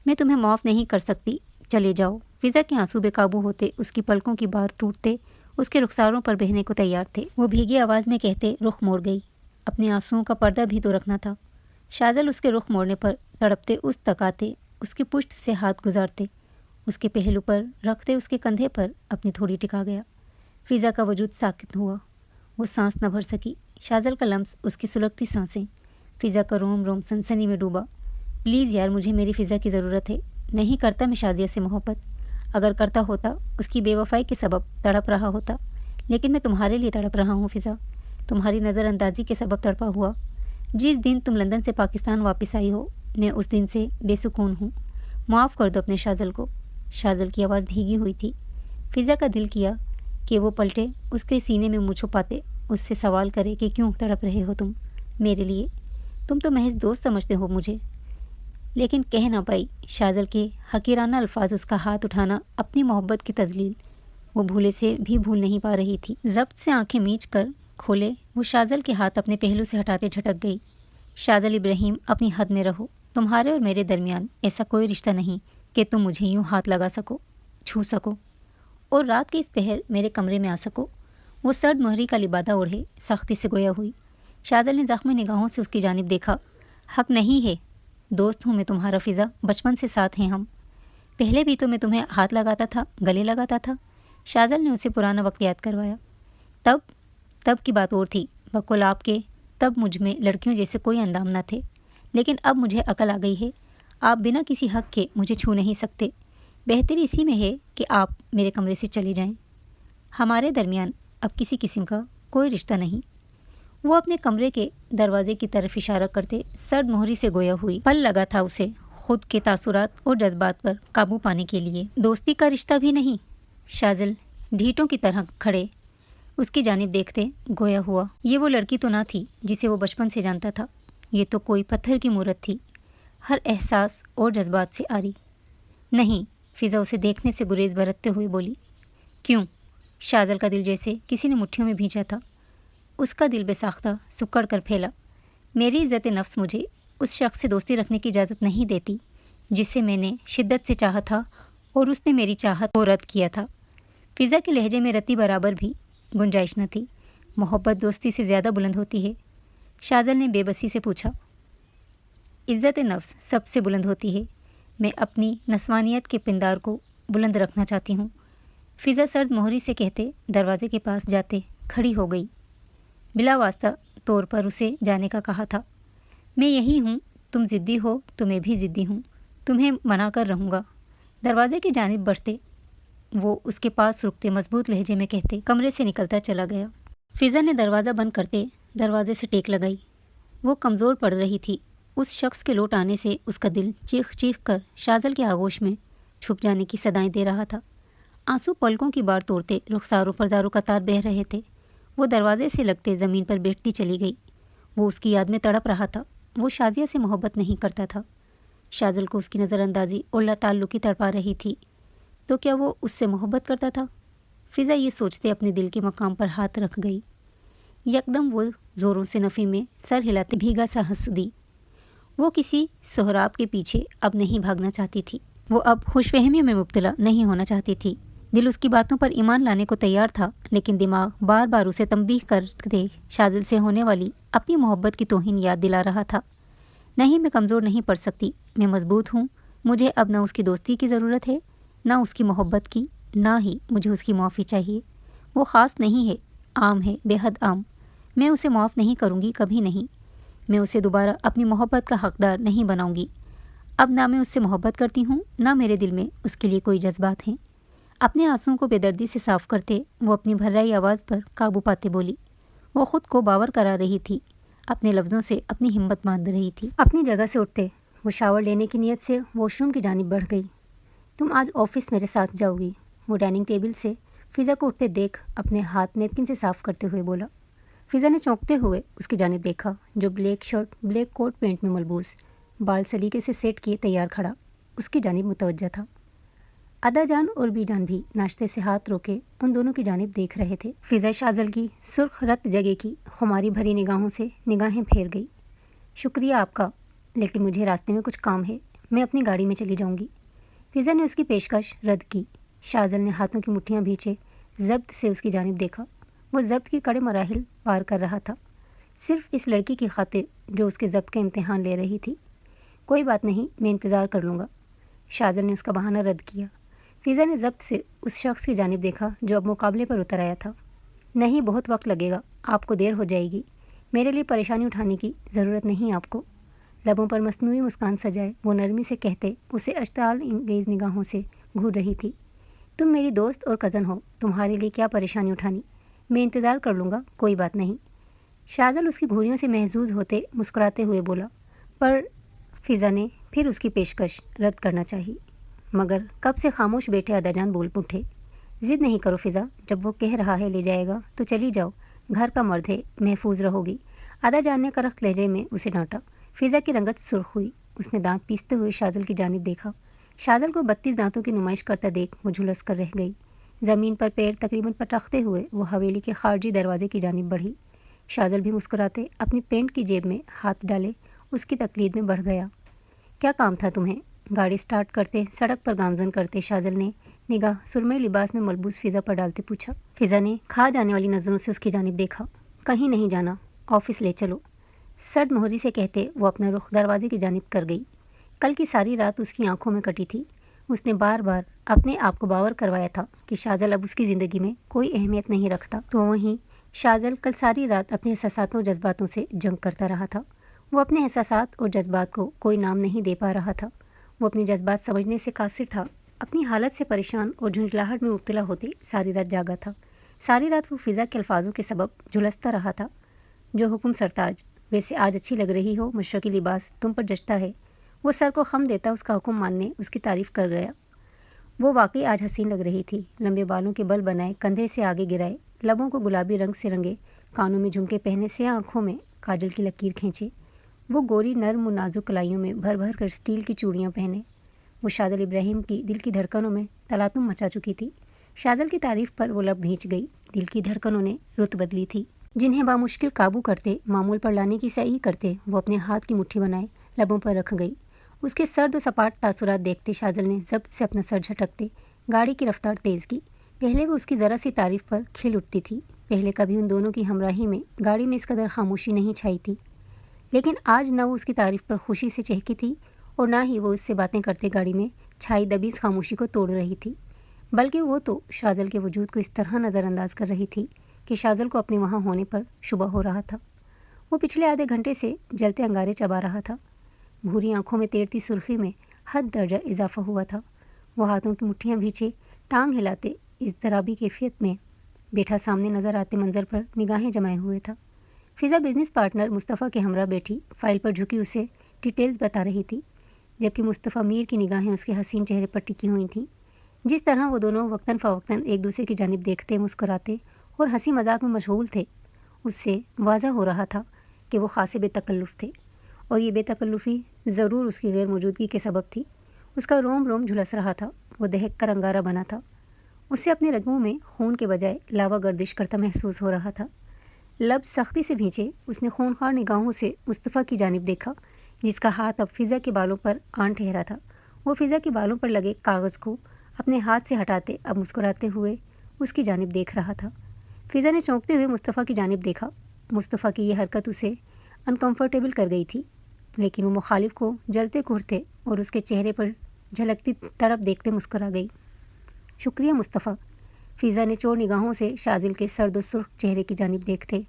मैं तुम्हें माफ़ नहीं कर सकती। चले जाओ। फ़िज़ा के आंसू बेकाबू होते उसकी पलकों की बार टूटते उसके रुखसारों पर बहने को तैयार थे। वो भीगी आवाज़ में कहते रुख मोड़ गई। अपने आंसुओं का पर्दा भी तो रखना था। शाजल उसके रुख मोड़ने पर तड़पते उस तक आते, उसकी पुश्त से हाथ गुजारते, उसके पहलू पर रखते उसके कंधे पर अपनी थोड़ी टिका गया। फ़िज़ा का वजूद साकित हुआ। वो सांस न भर सकी। शाजल का लम्स उसकी सुलगती सांसें। फ़िज़ा का रोम रोम सनसनी में डूबा। प्लीज़ यार, मुझे मेरी फ़िज़ा की ज़रूरत है। नहीं करता मैं शादिया से मोहब्बत। अगर करता होता उसकी बेवफाई के सबब तड़प रहा होता, लेकिन मैं तुम्हारे लिए तड़प रहा हूँ फ़िज़ा। तुम्हारी नज़रअंदाजी के सबब तड़पा हुआ। जिस दिन तुम लंदन से पाकिस्तान वापस आई हो, मैं उस दिन से बेसुकून हूँ। माफ़ कर दो अपने शाजल को। शाजल की आवाज़ भीगी हुई थी। फ़िज़ा का दिल किया कि वो पलटे, उसके सीने में मुँह छुपाते, उससे सवाल करे कि क्यों तड़प रहे हो तुम मेरे लिए? तुम तो महज दोस्त समझते हो मुझे। लेकिन कह ना पाई। शाजल के हकीराना अल्फाज, उसका हाथ उठाना, अपनी मोहब्बत की तजलील वो भूले से भी भूल नहीं पा रही थी। ज़ब्त से आंखें मींच कर खोले वो शाजल के हाथ अपने पहलू से हटाते झटक गई। शाजल इब्राहिम, अपनी हद में रहो। तुम्हारे और मेरे दरमियान ऐसा कोई रिश्ता नहीं कि तुम मुझे यूं हाथ लगा सको, छू सको और रात के इस पहर मेरे कमरे में आ सको। वो सर्द मोहरी का लिबादा ओढ़े सख्ती से गोया हुई। शाजल ने ज़ख्मी निगाहों से उसकी जानिब देखा। हक नहीं है। दोस्त हूँ मैं तुम्हारा फ़िज़ा, बचपन से साथ हैं हम। पहले भी तो मैं तुम्हें हाथ लगाता था, गले लगाता था। शाजल ने उसे पुराना वक्त याद करवाया। तब तब की बात और थी। बकुल आपके तब मुझ में लड़कियों जैसे कोई अंदाम न थे। लेकिन अब मुझे अकल आ गई है। आप बिना किसी हक के मुझे छू नहीं सकते। बेहतरी इसी में है कि आप मेरे कमरे से चले जाएं। हमारे दरमियान अब किसी किस्म का कोई रिश्ता नहीं। वो अपने कमरे के दरवाजे की तरफ इशारा करते सर्द मोहरी से गोया हुई। पल लगा था उसे खुद के तासुरात और जज्बात पर काबू पाने के लिए। दोस्ती का रिश्ता भी नहीं। शाजल ढीठों की तरह खड़े उसकी जानिब देखते गोया हुआ। ये वो लड़की तो ना थी जिसे वो बचपन से जानता था। ये तो कोई पत्थर की मूरत थी, हर एहसास और जज्बात से आरी। नहीं, फ़िज़ा उसे देखने से गुरेज बरतते हुए बोली। क्यों? शाजल का दिल जैसे किसी ने मुट्ठियों में भींचा था। उसका दिल बेसाख्ता सुकड़ कर फैला। मेरी इज़्ज़त नफ्स मुझे उस शख्स से दोस्ती रखने की इजाज़त नहीं देती जिसे मैंने शिद्दत से चाहा था और उसने मेरी चाहत को रद्द किया था। फ़िज़ा के लहजे में रत्ती बराबर भी गुंजाइश न थी। मोहब्बत दोस्ती से ज़्यादा बुलंद होती है। शाजल ने बेबसी से पूछा। इज़्ज़त नफ्स सबसे बुलंद होती है। मैं अपनी नस्वानियत के पिंदार को बुलंद रखना चाहती हूँ। फ़िज़ा सर्द मोहरी से कहते दरवाजे के पास जाते खड़ी हो गई। बिला वास्ता तौर पर उसे जाने का कहा था। मैं यही हूँ, तुम ज़िद्दी हो तो मैं भी ज़िद्दी हूँ, तुम्हें मना कर रहूँगा। दरवाजे की जानिब बढ़ते वो उसके पास रुकते मजबूत लहजे में कहते कमरे से निकलता चला गया। फ़िज़ा ने दरवाज़ा बंद करते दरवाजे से टेक लगाई। वो कमज़ोर पड़ रही थी। उस शख्स के लौट आने से उसका दिल चीख चीख कर शाजल के आगोश में छुप जाने की सदाएं दे रहा था। आंसू पलकों की बार तोड़ते रुखसारों पर दारू कतार बह रहे थे। वो दरवाजे से लगते ज़मीन पर बैठती चली गई। वो उसकी याद में तड़प रहा था। वो शाजिया से मोहब्बत नहीं करता था। शाजल को उसकी नज़रअंदाजी और लाताल्लुकी तड़पा रही थी। तो क्या वो उससे मोहब्बत करता था? फ़िज़ा ये सोचते अपने दिल के मकाम पर हाथ रख गई। यकदम वो ज़ोरों से नफ़ी में सर हिलाते भीगा सा हंस दी। वो किसी सोहराब के पीछे अब नहीं भागना चाहती थी। वो अब खुशफहमियों में मुब्तला नहीं होना चाहती थी। दिल उसकी बातों पर ईमान लाने को तैयार था, लेकिन दिमाग बार बार उसे तंबीह करते शाजल से होने वाली अपनी मोहब्बत की तौहीन याद दिला रहा था। नहीं, मैं कमज़ोर नहीं पड़ सकती, मैं मज़बूत हूँ। मुझे अब ना उसकी दोस्ती की ज़रूरत है, ना उसकी मोहब्बत की, ना ही मुझे उसकी माफ़ी चाहिए। वो ख़ास नहीं है, आम है, बेहद आम। मैं उसे माफ़ नहीं करूँगी, कभी नहीं। मैं उसे दोबारा अपनी मोहब्बत का हकदार नहीं बनाऊँगी। अब ना मैं उससे मोहब्बत करती हूँ, ना मेरे दिल में उसके लिए कोई जज्बात हैं। अपने आंसुओं को बेदर्दी से साफ करते वो अपनी भर्राई आवाज़ पर काबू पाते बोली। वो खुद को बावर करा रही थी, अपने लफ्ज़ों से अपनी हिम्मत बांध रही थी। अपनी जगह से उठते वो शावर लेने की नीयत से वॉशरूम की जानिब बढ़ गई। तुम आज ऑफिस मेरे साथ जाओगी, वो डाइनिंग टेबल से फ़िज़ा को उठते देख अपने हाथ नेपकिन से साफ करते हुए बोला। फ़िज़ा ने चौंकते हुए उसकी जानिब देखा, जो black shirt, black coat pant में मलबूस, बाल सलीके से सेट किए तैयार खड़ा उसकी जानिब मुतवज्जा था। अदा जान और बी जान भी नाश्ते से हाथ रोके उन दोनों की जानिब देख रहे थे। फ़िज़ा शाज़ल की सुर्ख रत जगह की खुमारी भरी निगाहों से निगाहें फेर गई। शुक्रिया आपका, लेकिन मुझे रास्ते में कुछ काम है, मैं अपनी गाड़ी में चली जाऊंगी। फ़िज़ा ने उसकी पेशकश रद्द की। शाज़ल ने हाथों की मुट्ठियां भींचे ज़ब्त से उसकी जानिब देखा। वो ज़ब्त की कड़े मराहिल पार कर रहा था, सिर्फ इस लड़की की खातिर जो उसके ज़ब्त का इम्तिहान ले रही थी। कोई बात नहीं, मैं इंतज़ार कर लूँगा। शाज़ल ने उसका बहाना रद्द किया। फ़िज़ा ने ज़ब्त से उस शख्स की जानिब देखा जो अब मुकाबले पर उतर आया था। नहीं, बहुत वक्त लगेगा, आपको देर हो जाएगी। मेरे लिए परेशानी उठाने की ज़रूरत नहीं आपको। लबों पर मस्नूई मुस्कान सजाए वो नरमी से कहते उसे अश्ताल इंगेज़ निगाहों से घूर रही थी। तुम मेरी दोस्त और कज़न हो, तुम्हारे लिए क्या परेशानी उठानी। मैं इंतज़ार कर लूँगा, कोई बात नहीं। शाज़ल उसकी घूरियों से महजूज होते मुस्कुराते हुए बोला, पर फ़िज़ा ने फिर उसकी पेशकश रद्द करना चाहिए। मगर कब से खामोश बैठे अदाजान बोल उठे। ज़िद नहीं करो फ़िज़ा, जब वो कह रहा है ले जाएगा तो चली जाओ, घर का मर्द है, महफूज रहोगी। अदाजान ने करख्त लहजे में उसे डांटा। फ़िज़ा की रंगत सुर्ख हुई। उसने दांत पीसते हुए शाज़ल की जानिब देखा। शाज़ल को 32 दांतों की नुमाइश करता देख वो झुलस कर रह गई। ज़मीन पर पैर तकरीबन पटकते हुए वो हवेली के खारजी दरवाजे की जानिब बढ़ी। शाज़ल भी मुस्कुराते अपनी पेंट की जेब में हाथ डाले उसकी तकलीद में बढ़ गया। क्या काम था तुम्हें? गाड़ी स्टार्ट करते सड़क पर गामजन करते शाज़ल ने निगाह सुरमई लिबास में मलबूस फ़िज़ा पर डालते पूछा। फ़िज़ा ने खा जाने वाली नज़रों से उसकी जानिब देखा। कहीं नहीं जाना, ऑफिस ले चलो, सर्द मोहरी से कहते वो अपना रुख दरवाजे की जानिब कर गई। कल की सारी रात उसकी आंखों में कटी थी। उसने बार बार अपने आप को बावर करवाया था कि शाज़ल अब उसकी ज़िंदगी में कोई अहमियत नहीं रखता, तो वहीं शाज़ल कल सारी रात अपने एहसासातों जज्बातों से जंग करता रहा था। वो अपने एहसासात और जज्बात को कोई नाम नहीं दे पा रहा था। वो अपने जज्बात समझने से कासिर था। अपनी हालत से परेशान और झुंझलाहट में मुब्तला होते सारी रात जागा था। सारी रात वो फ़िज़ा के अल्फाजों के सबब झुलसता रहा था। जो हुक्म सरताज, वैसे आज अच्छी लग रही हो, मशरक़ी लिबास तुम पर जचता है। वो सर को खम देता उसका हुक्म मानने उसकी तारीफ़ कर गया। वो वाकई आज हसीन लग रही थी। लंबे बालों के बल बनाए, कंधे से आगे गिराए, लबों को गुलाबी रंग से रंगे, कानों में झुमके पहने से आँखों में काजल की लकीर खींचे। वो गोरी नर्म और नाजुक कलाइयों में भर भर कर स्टील की चूड़ियाँ पहने। वो शाज़ल इब्राहिम की दिल की धड़कनों में तलातुम मचा चुकी थी। शाज़ल की तारीफ़ पर वो लब भींच गई। दिल की धड़कनों ने रुत बदली थी, जिन्हें बामुश्किल काबू करते, मामूल पर लाने की सही करते वो अपने हाथ की मुट्ठी बनाए लबों पर रख गई। उसके सर्द और सपाट तासुरात देखते शाज़ल ने ज़ब्त से अपना सर झटकते गाड़ी की रफ्तार तेज़ की। पहले वो उसकी ज़रा सी तारीफ़ पर खिल उठती थी। पहले कभी उन दोनों की हमराही में गाड़ी में इस कदर खामोशी नहीं छाई थी। लेकिन आज न वो उसकी तारीफ़ पर खुशी से चहकी थी और ना ही वो उससे बातें करते गाड़ी में छाई दबीज़ खामोशी को तोड़ रही थी, बल्कि वो तो शाज़ल के वजूद को इस तरह नज़रअंदाज कर रही थी कि शाज़ल को अपने वहाँ होने पर शुबा हो रहा था। वो पिछले आधे घंटे से जलते अंगारे चबा रहा था। भूरी आंखों में तैरती सुर्खी में हद दर्जा इजाफा हुआ था। वो हाथों की मुट्ठियाँ भींचे टांग हिलाते इज़्तिराबी कैफियत में बैठा सामने नज़र आते मंजर पर निगाहें जमाए हुए था। फ़िज़ा बिज़नेस पार्टनर मुस्तफ़ा के हमरा बैठी फ़ाइल पर झुकी उसे डिटेल्स बता रही थी, जबकि मुस्तफ़ा मीर की निगाहें उसके हसीन चेहरे पर टिकी हुई थीं। जिस तरह वो दोनों वक्तन फ़वक्तन एक दूसरे की जानिब देखते, मुस्कुराते और हंसी मजाक में मशगूल थे, उससे वाज़ा हो रहा था कि वो खासे बेतकल्लुफ़ थे और ये बेतकल्लुफ़ी ज़रूर उसकी गैर मौजूदगी के सबब थी। उसका रोम रोम झुलस रहा था। वो दहक कर अंगारा बना था। उसे अपने रगों में खून के बजाय लावा गर्दिश करता महसूस हो रहा था। लब सख्ती से भींचे उसने खूनखार निगाहों से मुस्तफ़ा की जानिब देखा, जिसका हाथ अब फ़िज़ा के बालों पर आन ठहरा था। वो फ़िज़ा के बालों पर लगे कागज़ को अपने हाथ से हटाते अब मुस्कुराते हुए उसकी जानिब देख रहा था। फ़िज़ा ने चौंकते हुए मुस्तफ़ा की जानिब देखा। मुस्तफ़ा की यह हरकत उसे अनकम्फर्टेबल कर गई थी। लेकिन वो मुखालिफ को जलते घुरते और उसके चेहरे पर झलकती तड़प देखते मुस्कुरा गई। शुक्रिया मुस्तफ़ा। फ़िज़ा ने चोर निगाहों से शाज़िल के सर्द और सुर्ख चेहरे की जानिब देखते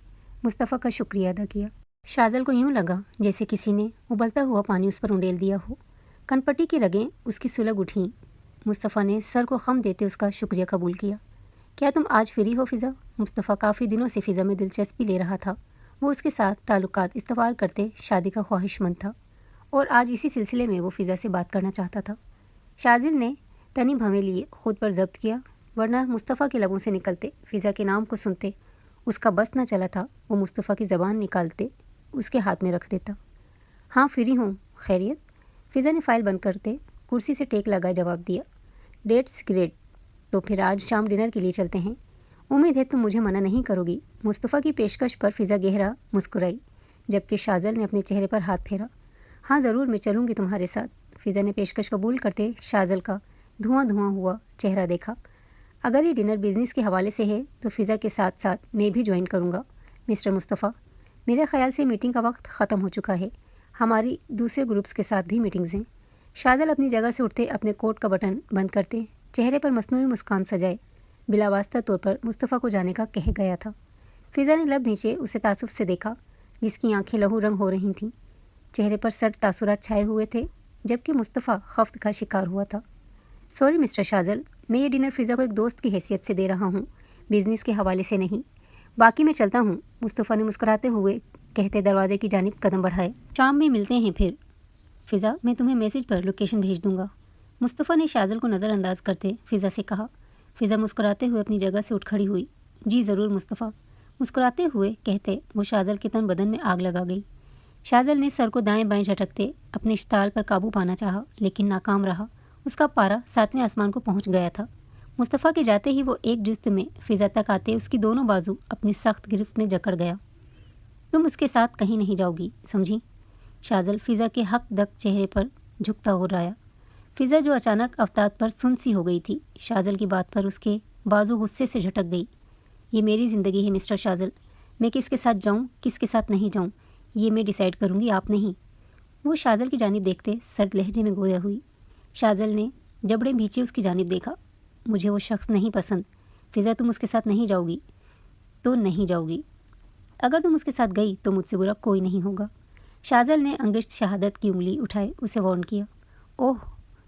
मुस्तफ़ा का शुक्रिया अदा किया। शाज़िल को यूँ लगा जैसे किसी ने उबलता हुआ पानी उस पर उंडेल दिया हो। कनपट्टी की रगें उसकी सुलग उठीं। मुस्तफ़ा ने सर को खम देते उसका शुक्रिया कबूल किया। क्या तुम आज फ्री हो फ़िज़ा? मुस्तफ़ा काफ़ी दिनों से फ़िज़ा में दिलचस्पी ले रहा था। वो उसके साथ ताल्लुकात इस्तवार करते शादी का ख्वाहिशमंद था और आज इसी सिलसिले में वो फ़िज़ा से बात करना चाहता था। शाज़िल ने तनी भवें लिए खुद पर ज़ब्त किया, वरना मुस्तफ़ा के लबों से निकलते फ़िज़ा के नाम को सुनते उसका बस न चला था। वो मुस्तफ़ा की ज़बान निकालते उसके हाथ में रख देता। हाँ फ्री हूँ, खैरियत? फ़िज़ा ने फ़ाइल बंद करते कुर्सी से टेक लगाए जवाब दिया। डेट्स ग्रेट, तो फिर आज शाम डिनर के लिए चलते हैं। उम्मीद है तुम मुझे मना नहीं करोगी। मुस्तफ़ा की पेशकश पर फ़िज़ा गहरा मुस्कुराई, जबकि शाज़िल ने अपने चेहरे पर हाथ फेरा। हाँ ज़रूर, मैं चलूँगी तुम्हारे साथ। फ़िज़ा ने पेशकश कबूल करते शाज़िल का धुआं धुआं हुआ चेहरा देखा। अगर ये डिनर बिज़नेस के हवाले से है तो फ़िज़ा के साथ साथ मैं भी ज्वाइन करूँगा। मिस्टर मुस्तफ़ा, मेरे ख़्याल से मीटिंग का वक्त ख़त्म हो चुका है। हमारी दूसरे ग्रुप्स के साथ भी मीटिंग्स हैं। शाज़िल अपनी जगह से उठते अपने कोट का बटन बंद करते चेहरे पर मसनूई मुस्कान सजाए बिलावास्ता तौर पर मुस्तफ़ा को जाने का कह गया था। फ़िज़ा ने लब नीचे उसे तासुफ से देखा, जिसकी आंखें लहू रंग हो रही थीं। चेहरे पर सर्द तासुरात छाए हुए थे, जबकि मुस्तफ़ा खफ्त का शिकार हुआ था। सॉरी मिस्टर शाज़िल, मैं ये डिनर फ़िज़ा को एक दोस्त की हैसियत से दे रहा हूँ, बिज़नेस के हवाले से नहीं। बाकी मैं चलता हूँ, मुस्तफ़ा ने मुस्कुराते हुए कहते दरवाजे की जानिब कदम बढ़ाए। शाम में मिलते हैं फिर। फ़िज़ा, मैं तुम्हें मैसेज पर लोकेशन भेज दूँगा। मुस्तफ़ा ने शाज़िल को नज़रअंदाज करते फ़िज़ा से कहा। फ़िज़ा मुस्कुराते हुए अपनी जगह से उठ खड़ी हुई। जी ज़रूर मुस्तफ़ा, मुस्कुराते हुए कहते वो शाज़िल के तन बदन में आग लगा गई। शाज़िल ने सर को दाएं बाएं झटकते अपने इश्ताल पर काबू पाना चाहा, लेकिन नाकाम रहा। उसका पारा 7वें आसमान को पहुंच गया था। मुस्तफ़ा के जाते ही वो एक जुस्त में फ़िज़ा तक आते उसकी दोनों बाजू अपनी सख्त गिरफ्त में जकड़ गया। तुम उसके साथ कहीं नहीं जाओगी, समझी? शाज़िल फ़िज़ा के हक दक चेहरे पर झुकता हो रहा। फ़िज़ा जो अचानक अवताद पर सुन सी हो गई थी, शाज़िल की बात पर उसके बाजू गुस्से से झटक गई। ये मेरी ज़िंदगी है मिस्टर शाज़िल, मैं किसके साथ जाऊँ किसके साथ नहीं जाऊँ ये मैं डिसाइड करूँगी, आप नहीं। वो शाज़िल की जानिब देखते सर्द लहजे में गोया हुई। शाज़िल ने जबड़े भींचे उसकी जानिब देखा। मुझे वो शख्स नहीं पसंद। फ़िज़ा, तुम उसके साथ नहीं जाओगी तो नहीं जाओगी। अगर तुम उसके साथ गई तो मुझसे बुरा कोई नहीं होगा। शाज़िल ने अंगिश्त शहादत की उंगली उठाए उसे वार्न किया। ओह,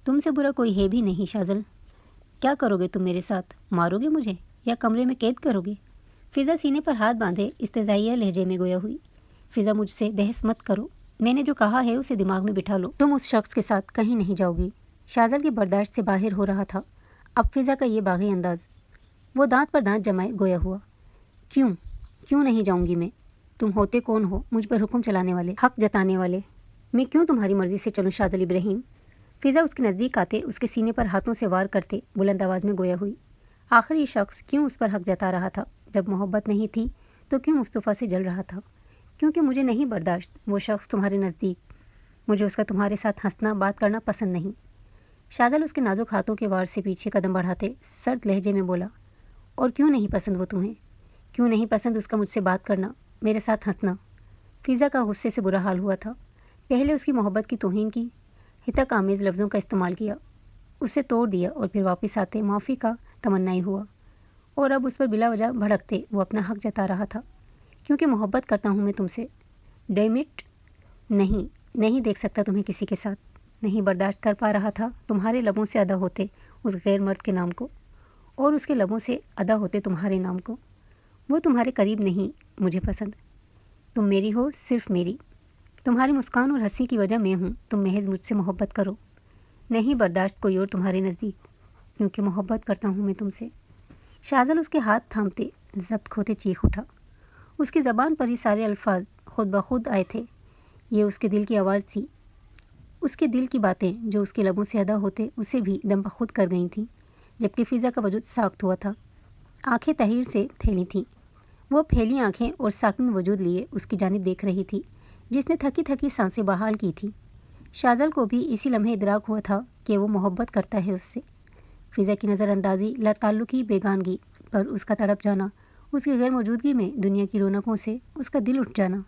तुमसे बुरा कोई है भी नहीं शाज़िल। क्या करोगे तुम मेरे साथ? मारोगे मुझे या कमरे में कैद करोगे? फ़िज़ा सीने पर हाथ बांधे इस्तेज़ाइया लहजे में गोया हुई। फ़िज़ा, मुझसे बहस मत करो, मैंने जो कहा है उसे दिमाग में बिठा लो। तुम उस शख्स के साथ कहीं नहीं जाओगी। शाज़िल की बर्दाश्त से बाहर हो रहा था अब फ़िज़ा का ये बागी अंदाज़। वो दांत पर दांत जमाए गोया हुआ। क्यों क्यों नहीं जाऊंगी मैं? तुम होते कौन हो मुझ पर हुक्म चलाने वाले, हक जताने वाले? मैं क्यों तुम्हारी मर्ज़ी से चलूँ शाज़िल इब्राहिम? फ़िज़ा उसके नज़दीक आते उसके सीने पर हाथों से वार करते बुलंद आवाज़ में गोया हुई। आखिर ये शख्स क्यों उस पर हक जता रहा था? जब मोहब्बत नहीं थी तो क्यों मुस्तफ़ा से जल रहा था? क्योंकि मुझे नहीं बर्दाश्त वो शख्स तुम्हारे नज़दीक। मुझे उसका तुम्हारे साथ हंसना बात करना पसंद नहीं। शाज़िल उसके नाजुक हाथों के वार से पीछे कदम बढ़ाते सर्द लहजे में बोला। और क्यों नहीं पसंद वो तुम्हें? क्यों नहीं पसंद उसका मुझसे बात करना, मेरे साथ हंसना? फ़िज़ा का गुस्से से बुरा हाल हुआ था। पहले उसकी मोहब्बत की तौहीन की, हितक आमेज़ लफ्ज़ों का इस्तेमाल किया, उसे तोड़ दिया और फिर वापस आते माफ़ी का तमन्नाई हुआ। और अब उस पर बिला वजह भड़कते वो अपना हक जता रहा था। क्योंकि मोहब्बत करता हूँ मैं तुमसे। डैम इट, नहीं नहीं देख सकता तुम्हें किसी के साथ। नहीं बर्दाश्त कर पा रहा था तुम्हारे लबों से अदा होते उस गैर मर्द के नाम को, और उसके लबों से अदा होते तुम्हारे नाम को। वो तुम्हारे करीब नहीं मुझे पसंद। तुम मेरी हो, सिर्फ मेरी। तुम्हारी मुस्कान और हंसी की वजह मैं हूँ। तुम महज मुझसे मोहब्बत करो, नहीं बर्दाश्त कोई और तुम्हारे नज़दीक, क्योंकि मोहब्बत करता हूँ मैं तुमसे। शाज़िल उसके हाथ थामते ज़ब्त खोते चीख उठा। उसकी ज़बान पर ही सारे अल्फाज खुद ब खुद आए थे। ये उसके दिल की आवाज़ थी। उसके दिल की बातें जो उसके लबों से अदा होते उसे भी दम बखुद कर गई थीं, जबकि फ़िज़ा का वजूद साख्त हुआ था। आंखें तहीर से फैली थीं। वो फैली आंखें और साकिन वजूद लिए उसकी जानिब देख रही थी, जिसने थकी थकी सांसें बहाल की थी। शाज़िल को भी इसी लम्हे इदराक हुआ था कि वो मोहब्बत करता है उससे। फ़िज़ा की नज़रअंदाज़ी, लाताल्लुकी, बेगानगी पर उसका तड़प जाना, उसकी गैर मौजूदगी में दुनिया की रौनकों से उसका दिल उठ जाना।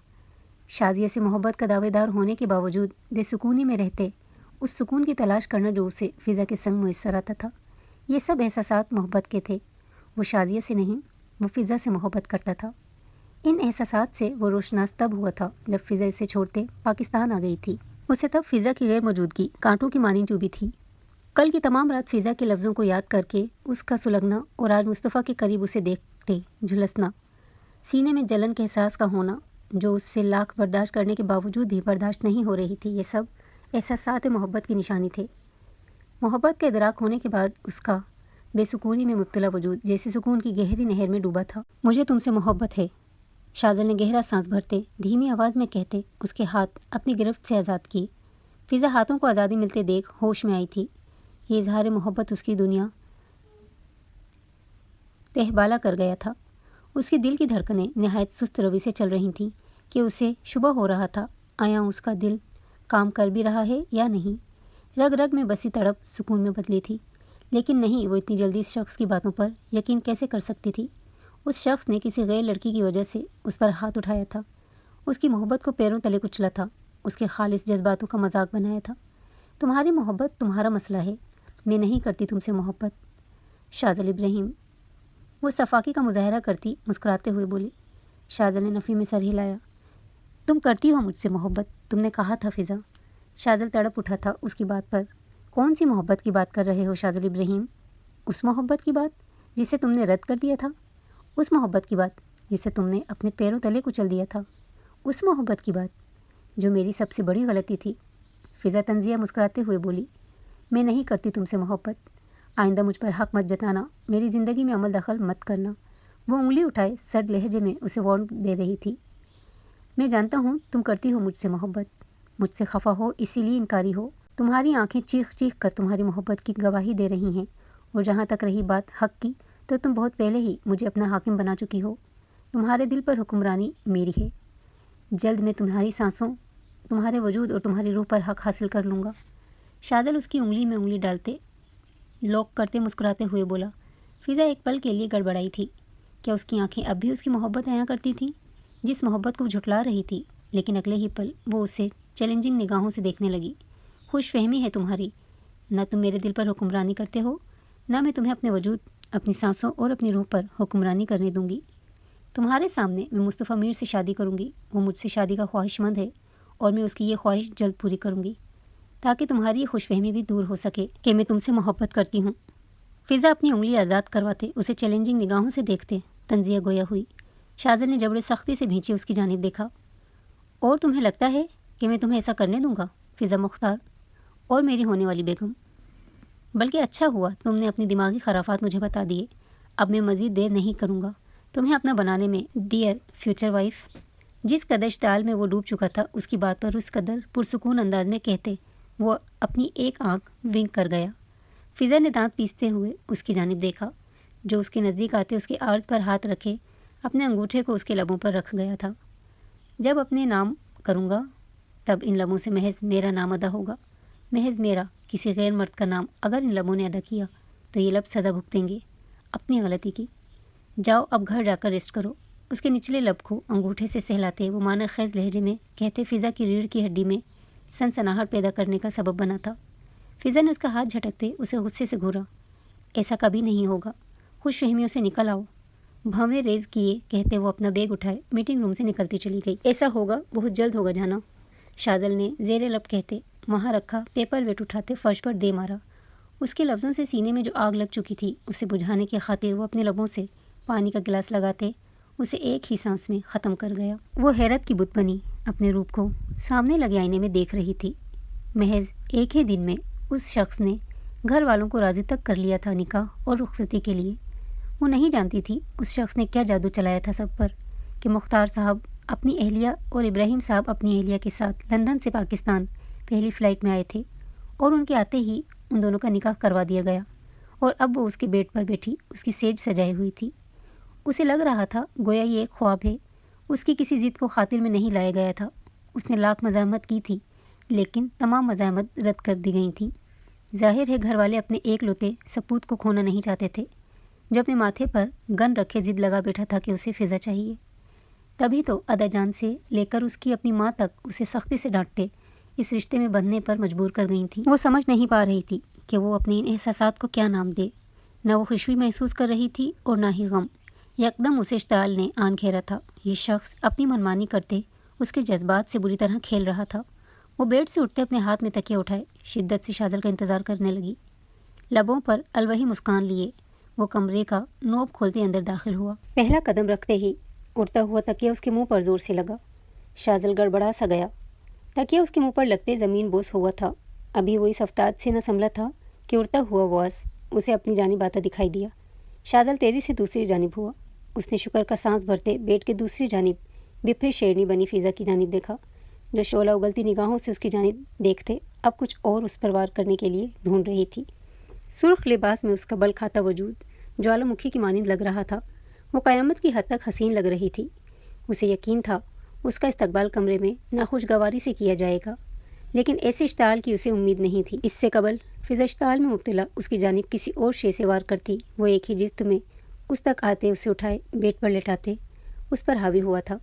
शाजिया से मोहब्बत का दावेदार होने के बावजूद बेसुकूनी में रहते उस सुकून की तलाश करना जो उसे फ़िज़ा के संग मुयस्सर आता था। ये सब एहसासात मोहब्बत के थे। वो शाजिया से नहीं, वो फ़िज़ा से मोहब्बत करता था। इन एहसासात से वो रोशनास तब हुआ था जब फ़िज़ा इसे छोड़ते पाकिस्तान आ गई थी। उसे तब फ़िज़ा की गैर मौजूदगी कांटों की मानी चुभी थी। कल की तमाम रात फ़िज़ा के लफ्ज़ों को याद करके उसका सुलगना और आज मुस्तफ़ा के करीब उसे देखते झुलसना, सीने में जलन के एहसास का होना जो उससे लाख बर्दाश्त करने के बावजूद भी बर्दाश्त नहीं हो रही थी, ये सब एहसासात मोहब्बत की निशानी थे। मोहब्बत का इदराक होने के बाद उसका बेसुकूनी में मुब्तला वजूद जैसे सुकून की गहरी नहर में डूबा था। मुझे तुमसे मोहब्बत है, शाज़ल ने गहरा सांस भरते धीमी आवाज़ में कहते उसके हाथ अपनी गिरफ्त से आज़ाद किए। फ़िज़ा हाथों को आज़ादी मिलते देख होश में आई थी। ये इजहार मोहब्बत उसकी दुनिया तहबाला कर गया था। उसके दिल की धड़कनें नहायत सुस्त रवि से चल रही थीं कि उसे शुबह हो रहा था आया उसका दिल काम कर भी रहा है या नहीं। रग रग में बसी तड़प सुकून में बदली थी, लेकिन नहीं, वो इतनी जल्दी इस शख्स की बातों पर यकीन कैसे कर सकती थी। उस शख्स ने किसी गैर लड़की की वजह से उस पर हाथ उठाया था, उसकी मोहब्बत को पैरों तले कुचला था, उसके खालिस जज्बातों का मजाक बनाया था। तुम्हारी मोहब्बत तुम्हारा मसला है, मैं नहीं करती तुमसे मोहब्बत। शाज़ल इब्राहिम वो सफाकी का मुजाहरा करती मुस्कुराते हुए बोली। शाज़ल ने नफ़ी में सर हिलाया। तुम करती हो मुझसे मोहब्बत, तुमने कहा था फ़िज़ा। शाज़ल तड़प उठा था उसकी बात पर। कौन सी मोहब्बत की बात कर रहे हो शाज़ल इब्राहिम? उस मोहब्बत की बात जिसे तुमने रद्द कर दिया था, उस मोहब्बत की बात जिसे तुमने अपने पैरों तले कुचल दिया था, उस मोहब्बत की बात जो मेरी सबसे बड़ी गलती थी। फ़िज़ा तंज़िया मुस्कुराते हुए बोली, मैं नहीं करती तुमसे मोहब्बत। आइंदा मुझ पर हक मत जताना, मेरी ज़िंदगी में अमल दखल मत करना। वो उंगली उठाए सर्द लहजे में उसे वार्न दे रही थी। मैं जानता हूँ तुम करती हो मुझसे मोहब्बत, मुझसे खफा हो इसीलिए इनकारी हो। तुम्हारी आंखें चीख चीख कर तुम्हारी मोहब्बत की गवाही दे रही हैं, और जहाँ तक रही बात हक की, तो तुम बहुत पहले ही मुझे अपना हाकिम बना चुकी हो। तुम्हारे दिल पर हुक्मरानी मेरी है। जल्द मैं तुम्हारी सांसों, तुम्हारे वजूद और तुम्हारी रूह पर हक हासिल कर लूँगा। शाज़ल उसकी उंगली में उंगली डालते लॉक करते मुस्कुराते हुए बोला। फ़िज़ा एक पल के लिए गड़बड़ाई थी। क्या उसकी आंखें अब भी उसकी मोहब्बत आया करती थीं, जिस मोहब्बत को झुठला रही थी? लेकिन अगले ही पल वो उसे चैलेंजिंग निगाहों से देखने लगी। खुश फहमी है तुम्हारी, न तुम मेरे दिल पर हुक्मरानी करते हो, न मैं तुम्हें अपने वजूद, अपनी सांसों और अपनी रूह पर हुक्मरानी करने दूंगी। तुम्हारे सामने मैं मुस्तफ़ा मीर से शादी करूंगी। वो मुझसे शादी का ख्वाहिशमंद है और मैं उसकी ये ख्वाहिश जल्द पूरी करूंगी, ताकि तुम्हारी ये खुशफहमी भी दूर हो सके कि मैं तुमसे मोहब्बत करती हूँ। फ़िज़ा अपनी उंगली आज़ाद करवाते उसे चैलेंजिंग निगाहों से देखते तंजिया गोया हुई। शाज़ल ने जबड़े सख्ती से भींचे उसकी जानिब देखा। और तुम्हें लगता है कि मैं तुम्हें ऐसा करने दूंगा फ़िज़ा मुख्तार और मेरी होने वाली बेगम? बल्कि अच्छा हुआ तुमने अपनी दिमागी खराफात मुझे बता दिए। अब मैं मज़ीद देर नहीं करूँगा तुम्हें अपना बनाने में, डियर फ्यूचर वाइफ। जिस कदर इश्ताल में वो डूब चुका था उसकी बात पर उस कदर पुरसुकून अंदाज में कहते वो अपनी एक आंख विंक कर गया। फ़िज़ा ने दांत पीसते हुए उसकी जानिब देखा, जो उसके नज़दीक आते उसके आर्ज़ पर हाथ रखे अपने अंगूठे को उसके लबों पर रख गया था। जब अपने नाम करूँगा तब इन लबों से महज मेरा नाम अदा होगा, महज मेरा। किसी गैर मर्द का नाम अगर इन लबों ने अदा किया तो ये लब सज़ा भुगतेंगे अपनी गलती की। जाओ अब घर जाकर रेस्ट करो। उसके निचले लब को अंगूठे से सहलाते वो माना ख़ैज़ लहजे में कहते फ़िज़ा की रीढ़ की हड्डी में सनसनाहट पैदा करने का सबब बना था। फ़िज़ा ने उसका हाथ झटकते उसे गुस्से से घूरा। ऐसा कभी नहीं होगा, खुश फहमियों से निकल आओ। भवें रेज़ किए कहते वो अपना बैग उठाए मीटिंग रूम से निकलती चली गई। ऐसा होगा, बहुत जल्द होगा जाना, शाज़ल ने ज़ेरे लब कहते वहाँ रखा पेपर वेट उठाते फर्श पर दे मारा। उसके लफ्ज़ों से सीने में जो आग लग चुकी थी उसे बुझाने की खातिर वो अपने लबों से पानी का गिलास लगाते उसे एक ही सांस में ख़त्म कर गया। वो हैरत की बुत बनी अपने रूप को सामने लगे आईने में देख रही थी। महज एक ही दिन में उस शख्स ने घर वालों को राज़ी तक कर लिया था निकाह और रुखसती के लिए। वो नहीं जानती थी उस शख्स ने क्या जादू चलाया था सब पर कि मुख्तार साहब अपनी अहलिया और इब्राहिम साहब अपनी अहलिया के साथ लंदन से पाकिस्तान पहली फ़्लाइट में आए थे और उनके आते ही उन दोनों का निकाह करवा दिया गया। और अब वो उसके बेड पर बैठी उसकी सेज सजाई हुई थी। उसे लग रहा था गोया ये एक ख्वाब है। उसकी किसी ज़िद को खातिर में नहीं लाया गया था। उसने लाख मज़ाहमत की थी, लेकिन तमाम मज़ाहमत रद्द कर दी गई थी। ज़ाहिर है घर वाले अपने एक लौते सपूत को खोना नहीं चाहते थे। जो अपने माथे पर गन रखे ज़िद लगा बैठा था कि उसे फ़िज़ा चाहिए। तभी तो अदा जान से लेकर उसकी अपनी माँ तक उसे सख्ती से डांटते इस रिश्ते में बंधने पर मजबूर कर गई थी। वो समझ नहीं पा रही थी कि वो अपने इन एहसासात को क्या नाम दे। न वो खुशी महसूस कर रही थी और ना ही गम। यकदम उसे इश्ताल ने आन घेरा था। ये शख्स अपनी मनमानी करते उसके जज्बात से बुरी तरह खेल रहा था। वो बेड से उठते अपने हाथ में तकिया उठाए शिद्दत से शाजल का इंतज़ार करने लगी। लबों पर अलवही मुस्कान लिए वो कमरे का नोब खोलते अंदर दाखिल हुआ। पहला कदम रखते ही उड़ता हुआ तकिया उसके मुंह पर जोर से लगा। शाजल गड़बड़ा सा गया। तकिया उसके मुंह पर लगते ज़मीन बोस हुआ था। अभी वो इस अफ्ताद से न संभला था कि उड़ता हुआ वास उसे अपनी जानिब आता दिखाई दिया। शाजल तेज़ी से दूसरी जानिब हुआ। उसने शुक्र का सांस भरते बेड के दूसरी जानिब बिफरी शेरनी बनी फ़िज़ा की जानिब देखा, जो शोला उगलती निगाहों से उसकी जानिब देखते अब कुछ और उस पर वार करने के लिए ढूंढ रही थी। सुर्ख लिबास में उसका बल खाता वजूद ज्वालामुखी की मानिंद लग रहा था। वो क़यामत की हद तक हसीन लग रही थी। उसे यकीन था उसका इस्तकबाल कमरे में नाखुशगवारी से किया जाएगा, लेकिन ऐसे इश्ताल की उसे उम्मीद नहीं थी। इससे कबल फ़िज़ा इश्ताल में मुब्तला उसकी जानिब किसी और शे से वार करती। वो एक ही जिस्त में उस तक आते, उसे उठाए बेड पर लेटाते, उस पर हावी हुआ था।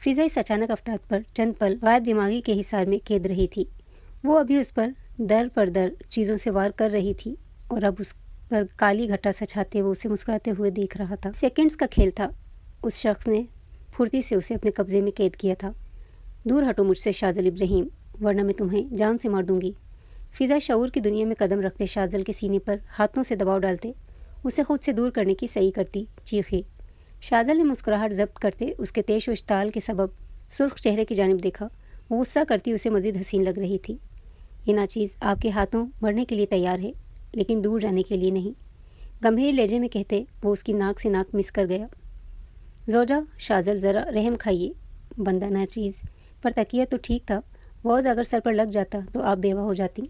फ़िज़ा इस अचानक अफ्ताद पर चंद पल गायब दिमागी के हिसार में कैद रही थी। वो अभी उस पर दर पर दर चीज़ों से वार कर रही थी और अब उस पर काली घटा सछाते वो उसे मुस्कुराते हुए देख रहा था। सेकंड्स का खेल था। उस शख्स ने फुर्ती से उसे अपने कब्जे में कैद किया था। दूर हटो मुझसे शाजल इब्राहिम, वरना मैं तुम्हें जान से मार दूंगी। फ़िज़ा शऊर की दुनिया में कदम रखते शाजल के सीने पर हाथों से दबाव डालते उसे खुद से दूर करने की सही करती चीखी। शाजल ने मुस्कुराहट जब्त करते उसके तेश व इश्ताल के सबब सुर्ख चेहरे की जानिब देखा। वो गुस्सा करती उसे मज़ीद हसीन लग रही थी। ये नाचीज़ आपके हाथों मरने के लिए तैयार है, लेकिन दूर जाने के लिए नहीं। गंभीर लहजे में कहते वो उसकी नाक से नाक मिस कर गया। ज़ौजा शाजल ज़रा रहम खाइए। बंदा नाचीज़ पर तकिया तो ठीक था, वॉज अगर सर पर लग जाता तो आप बेवा हो जाती।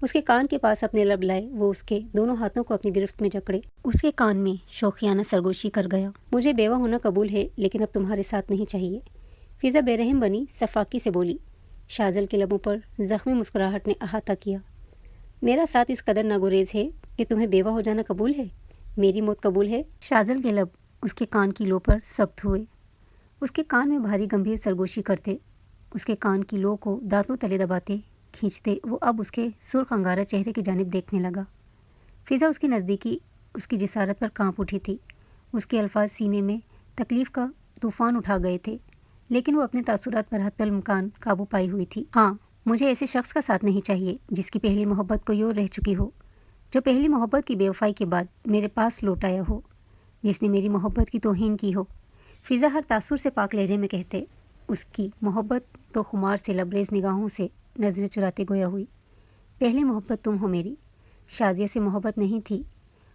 उसके कान के पास अपने लब लाए वो उसके दोनों हाथों को अपनी गिरफ्त में जकड़े उसके कान में शौकियाना सरगोशी कर गया। मुझे बेवा होना कबूल है, लेकिन अब तुम्हारे साथ नहीं चाहिए। फ़िज़ा बेरहम बनी सफाकी से बोली। शाजल के लबों पर ज़ख्मी मुस्कुराहट ने अहाता किया। मेरा साथ इस कदर नागुरेज है कि तुम्हें बेवा हो जाना कबूल है, मेरी मौत कबूल है। शाजल के लब उसके कान की लो पर सख्त हुए। उसके कान में भारी गंभीर सरगोशी करते, उसके कान की लो को दांतों तले दबाते खींचते वो अब उसके सुर्ख अंगारा चेहरे की जानिब देखने लगा। फ़िज़ा उसकी नज़दीकी उसकी जिसारत पर कांप उठी थी। उसके अल्फाज सीने में तकलीफ़ का तूफ़ान उठा गए थे, लेकिन वो अपने तासुरात पर हत्तुल-इम्कान काबू पाई हुई थी। हाँ, मुझे ऐसे शख्स का साथ नहीं चाहिए जिसकी पहली मोहब्बत को यूँ रह चुकी हो, जो पहली मोहब्बत की बेवफाई के बाद मेरे पास लौट आया हो, जिसने मेरी मोहब्बत की तौहीन की हो। फ़िज़ा हर तासुर से पाक लहजे में कहते। उसकी मोहब्बत तो खुमार से लबरेज़ निगाहों से नज़रें चुराते गोया हुई। पहली मोहब्बत तुम हो मेरी। शाज़िया से मोहब्बत नहीं थी,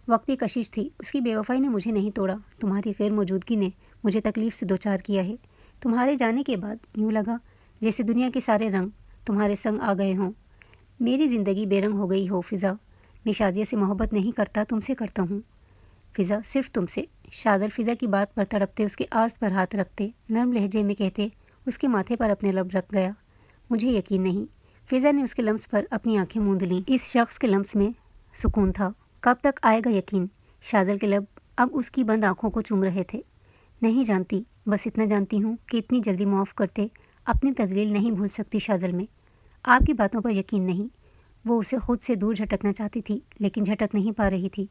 वक्ती कशिश थी। उसकी बेवफाई ने मुझे नहीं तोड़ा, तुम्हारी गैर मौजूदगी ने मुझे तकलीफ़ से दो चार किया है। तुम्हारे जाने के बाद यूँ लगा जैसे दुनिया के सारे रंग तुम्हारे संग आ गए हों। मेरी ज़िंदगी बेरंग हो गई हो फ़िज़ा। मैं शाज़िया से मोहब्बत नहीं करता, तुमसे करता हूँ फ़िज़ा, सिर्फ तुमसे। शाजल फ़िज़ा की बात पर तड़पते उसके आर्स पर हाथ रखते नरम लहजे में कहते उसके माथे पर अपने लब रख गया। मुझे यकीन नहीं। फ़िज़ा ने उसके लम्स पर अपनी आंखें मूंद लीं। इस शख्स के लम्स में सुकून था। कब तक आएगा यकीन? शाजल के लब अब उसकी बंद आंखों को चूम रहे थे। नहीं जानती, बस इतना जानती हूँ कि इतनी जल्दी माफ़ करते अपनी तज़लील नहीं भूल सकती शाजल में। आपकी बातों पर यकीन नहीं। वो उसे खुद से दूर झटकना चाहती थी, लेकिन झटक नहीं पा रही थी।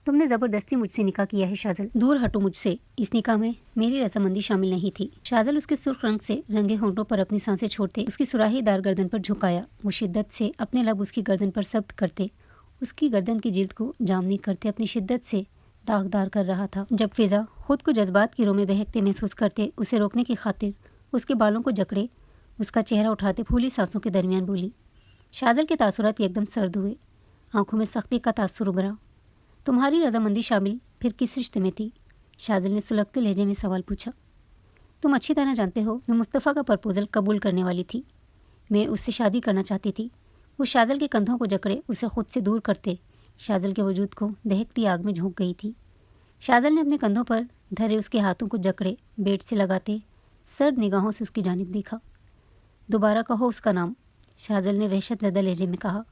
तुमने ज़बरदस्ती मुझसे निकाह किया है शाजल, दूर हटो मुझसे। इस निकाह में मेरी रजामंदी शामिल नहीं थी। शाजल उसके सुर्ख रंग से रंगे होंठों पर अपनी सांसें छोड़ते उसकी सुराहीदार गर्दन पर झुकाया। वो शिद्दत से अपने लब उसकी गर्दन पर सब्त करते उसकी गर्दन की जिल्द को जामनी करते अपनी शिद्दत से दागदार कर रहा था। जब फ़िज़ा खुद को जज्बात की रो में बहकते महसूस करते उसे रोकने की खातिर उसके बालों को जकड़े उसका चेहरा उठाते फूली सांसों के दरमियान बोली। शाजल के तासुरात एकदम सर्द हुए, आंखों में सख्ती का तासुर उभरा। तुम्हारी रजामंदी शामिल फिर किस रिश्ते में थी? शाजल ने सुलगते लहजे में सवाल पूछा। तुम अच्छी तरह जानते हो मैं मुस्तफ़ा का प्रपोज़ल कबूल करने वाली थी। मैं उससे शादी करना चाहती थी। वो शाजल के कंधों को जकड़े उसे खुद से दूर करते शाजल के वजूद को दहकती आग में झोंक गई थी। शाजल ने अपने कंधों पर धरे उसके हाथों को जकड़े बेड से लगाते सर्द निगाहों से उसकी जानिब देखा। दोबारा कहो उसका नाम, शाजल ने वहशत ज़दा लहजे में कहा।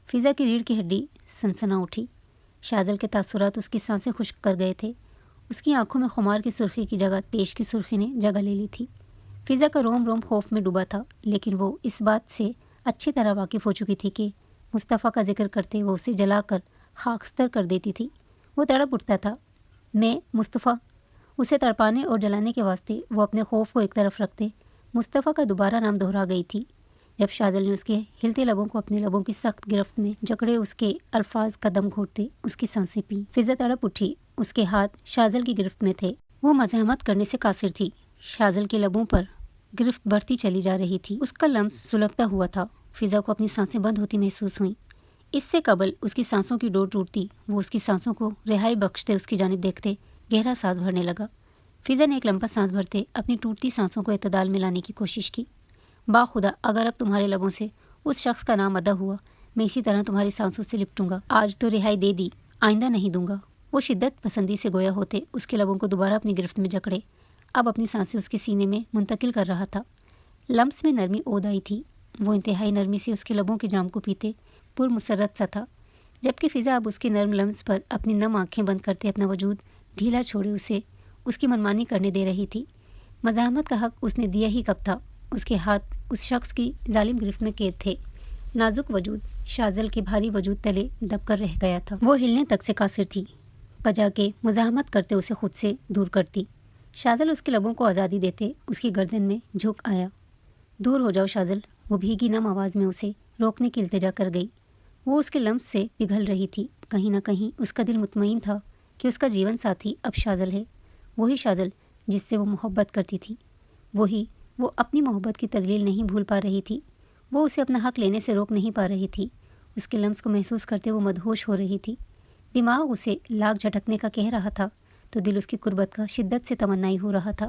फ़िज़ा की रीढ़ की हड्डी सनसना उठी। शाजल के तासुरात उसकी सांसें खुश्क कर गए थे। اس کی آنکھوں میں خمار کی سرخی کی جگہ تیش کی سرخی نے جگہ لے لی تھی۔ فضا کا روم روم خوف میں ڈوبا تھا، لیکن وہ اس بات سے اچھی طرح واقف ہو چکی تھی کہ مصطفیٰ کا ذکر کرتے وہ اسے جلا کر خاکستر کر دیتی تھی۔ وہ تڑپ اٹھتا تھا، میں مصطفیٰ۔ اسے تڑپانے اور جلانے کے واسطے وہ اپنے خوف کو ایک طرف رکھتے مصطفیٰ کا دوبارہ نام دہرا گئی تھی۔ جب شاذل نے اس کے ہلتے لبوں کو اپنے لبوں کی سخت گرفت میں جکڑے اس کے الفاظ کا دم گھوٹتے اس کی سانسیں پیں۔ فضا تڑپ اٹھی، اس کے ہاتھ شاذل کی گرفت میں تھے۔ وہ مزاحمت کرنے سے قاصر تھی۔ شاذل کے لبوں پر گرفت بڑھتی چلی جا رہی تھی، اس کا لمس سلگتا ہوا تھا۔ فضا کو اپنی سانسیں بند ہوتی محسوس ہوئیں۔ اس سے قبل اس کی سانسوں کی ڈور ٹوٹتی، وہ اس کی سانسوں کو رہائی بخشتے اس کی جانب دیکھتے گہرا سانس بھرنے لگا۔ فضا نے ایک لمحہ سانس بھرتے اپنی ٹوٹتی سانسوں کو اعتدال میں لانے کی کوشش کی۔ باخدا، اگر اب تمہارے لبوں سے اس شخص کا نام ادا ہوا، میں اسی طرح تمہاری سانسوں سے لپٹوں گا۔ آج تو رہائی دے دی، آئندہ نہیں دوں گا۔ وہ شدت پسندی سے گویا ہوتے اس کے لبوں کو دوبارہ اپنی گرفت میں جکڑے، اب اپنی سانسیں اس کے سینے میں منتقل کر رہا تھا۔ لمس میں نرمی عود آئی تھی، وہ انتہائی نرمی سے اس کے لبوں کے جام کو پیتے پرمسرت سا تھا، جبکہ فضا اب اس کے نرم لمس پر اپنی نم آنکھیں بند کرتے اپنا وجود ڈھیلا چھوڑے اسے اس کی منمانی کرنے دے رہی تھی۔ مزاحمت کا حق اس نے دیا ہی کب تھا؟ اس کے ہاتھ اس شخص کی ظالم گرفت میں قید تھے۔ نازک وجود شاذل کے بھاری وجود تلے دب کر رہ گیا تھا۔ وہ ہلنے تک سے قاصر تھی، بجا کے مزاحمت کرتے اسے خود سے دور کرتی۔ شاذل اس کے لبوں کو آزادی دیتے اس کی گردن میں جھک آیا۔ دور ہو جاؤ شاذل، وہ بھیگی نم آواز میں اسے روکنے کی التجا کر گئی۔ وہ اس کے لمس سے پگھل رہی تھی۔ کہیں نہ کہیں اس کا دل مطمئن تھا کہ اس کا جیون ساتھی اب شاذل ہے، وہی شاذل جس سے وہ محبت کرتی تھی، وہی وہ اپنی محبت کی تذلیل نہیں بھول پا رہی تھی۔ وہ اسے اپنا حق لینے سے روک نہیں پا رہی تھی۔ اس کے لمس کو محسوس کرتے وہ مدہوش ہو رہی تھی۔ دماغ اسے لاکھ جھٹکنے کا کہہ رہا تھا تو دل اس کی قربت کا شدت سے تمنائی ہو رہا تھا۔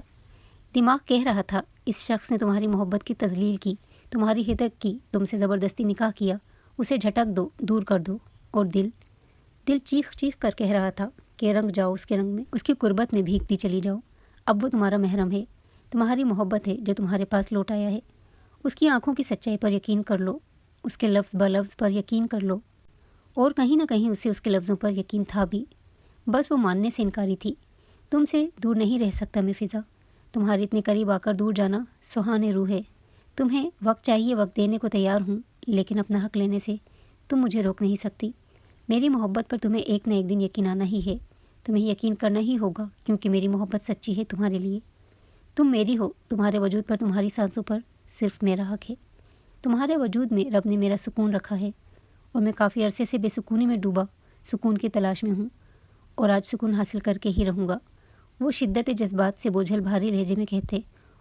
دماغ کہہ رہا تھا، اس شخص نے تمہاری محبت کی تذلیل کی، تمہاری ہدک کی، تم سے زبردستی نکاح کیا، اسے جھٹک دو، دور کر دو۔ اور دل چیخ چیخ کر کہہ رہا تھا کہ رنگ جاؤ اس کے رنگ میں، اس کی قربت میں بھیگتی چلی جاؤ۔ اب وہ تمہارا محرم ہے، تمہاری محبت ہے جو تمہارے پاس لوٹ آیا ہے۔ اس کی آنکھوں کی سچائی پر یقین کر لو، اس کے لفظ بلفظ پر یقین کر لو۔ اور کہیں نہ کہیں اسے اس کے لفظوں پر یقین تھا بھی، بس وہ ماننے سے انکاری تھی۔ تم سے دور نہیں رہ سکتا میں فضا، تمہارے اتنے قریب آ کر دور جانا سہانے روح ہے۔ تمہیں وقت چاہیے، وقت دینے کو تیار ہوں، لیکن اپنا حق لینے سے تم مجھے روک نہیں سکتی۔ میری محبت پر تمہیں ایک نہ ایک دن یقین آنا ہی ہے، تمہیں یقین کرنا ہی ہوگا، کیونکہ میری محبت سچی ہے تمہارے لیے۔ تم میری ہو، تمہارے وجود پر، تمہاری سانسوں پر صرف میرا حق ہے۔ تمہارے وجود میں رب نے میرا سکون رکھا ہے، اور میں کافی عرصے سے بے سکونی میں ڈوبا سکون کی تلاش میں ہوں، اور آج سکون حاصل کر کے ہی رہوں گا۔ وہ شدت جذبات سے بوجھل بھاری لہجے میں کہتے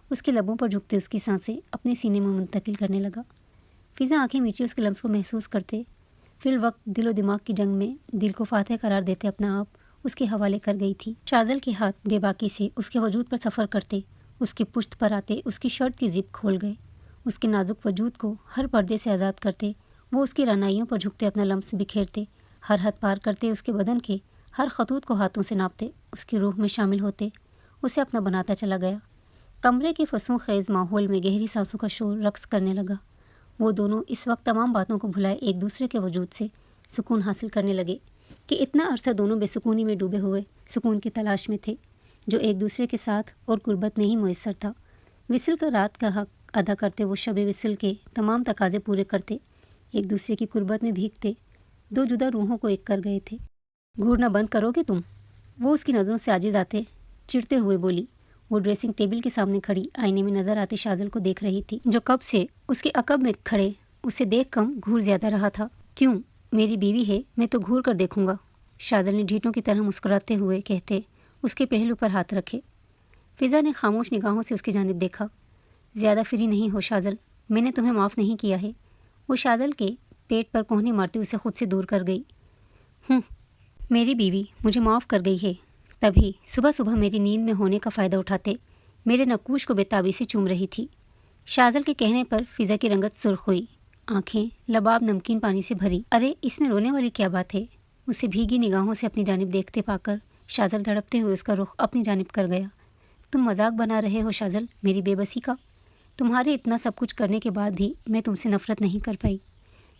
اس کے لبوں پر جھکتے اس کی سانسیں اپنے سینے میں منتقل کرنے لگا۔ فضا آنکھیں میچے اس کے لمس کو محسوس کرتے فی الوقت دل و دماغ کی جنگ میں دل کو فاتح قرار دیتے اپنا آپ اس کے حوالے کر گئی تھی۔ شاذل کے ہاتھ بے باکی سے اس کے وجود پر سفر کرتے، اس کی پشت پر آتے، اس کی شرٹ کی زپ کھول گئے، اس کے نازک وجود کو ہر پردے سے آزاد کرتے۔ وہ اس کی رانائیوں پر جھکتے اپنا لمس بکھیرتے، ہر حد پار کرتے، اس کے بدن کے ہر خطوط کو ہاتھوں سے ناپتے، اس کی روح میں شامل ہوتے، اسے اپنا بناتا چلا گیا۔ کمرے کے فسوں خیز ماحول میں گہری سانسوں کا شور رقص کرنے لگا۔ وہ دونوں اس وقت تمام باتوں کو بھلائے ایک دوسرے کے وجود سے سکون حاصل کرنے لگے کہ اتنا عرصہ دونوں بے سکونی میں ڈوبے ہوئے سکون کی تلاش میں تھے، جو ایک دوسرے کے ساتھ اور قربت میں ہی میسر تھا۔ وصل کا رات کا حق ادا کرتے وہ شب وصل کے تمام تقاضے پورے کرتے، ایک دوسرے کی قربت میں بھیگتے، دو جدا روحوں کو ایک کر گئے تھے۔ گھورنا بند کرو گے تم؟ وہ اس کی نظروں سے عاجز آتے چڑھتے ہوئے بولی۔ وہ ڈریسنگ ٹیبل کے سامنے کھڑی آئینے میں نظر آتے شاذل کو دیکھ رہی تھی، جو کب سے اس کے عقب میں کھڑے اسے دیکھ کم گھور زیادہ رہا تھا۔ کیوں؟ میری بیوی ہے، میں تو گھور کر دیکھوں گا، شاذل نے ڈھیٹوں کی طرح مسکراتے ہوئے کہتے اس کے پہلو پر ہاتھ رکھے۔ فضا نے خاموش نگاہوں سے اس کی جانب دیکھا۔ زیادہ فری نہیں ہو شاذل، میں نے تمہیں معاف نہیں کیا ہے۔ وہ شاذل کے پیٹ پر کوہنی مارتے اسے خود سے دور کر گئی۔ میری بیوی مجھے معاف کر گئی ہے، تبھی صبح صبح میری نیند میں ہونے کا فائدہ اٹھاتے میرے نقوش کو بے تابی سے چوم رہی تھی۔ شاذل کے کہنے پر فضا کی رنگت سرخ ہوئی، آنکھیں لباب نمکین پانی سے بھری۔ ارے اس میں رونے والی کیا بات ہے؟ اسے بھیگی نگاہوں سے اپنی جانب دیکھتے پا کر شاذل تڑپتے ہوئے اس کا رخ اپنی جانب کر گیا۔ تم مذاق بنا رہے ہو شاذل میری بے بسی کا؟ تمہارے اتنا سب کچھ کرنے کے بعد بھی میں تم سے نفرت نہیں کر پائی۔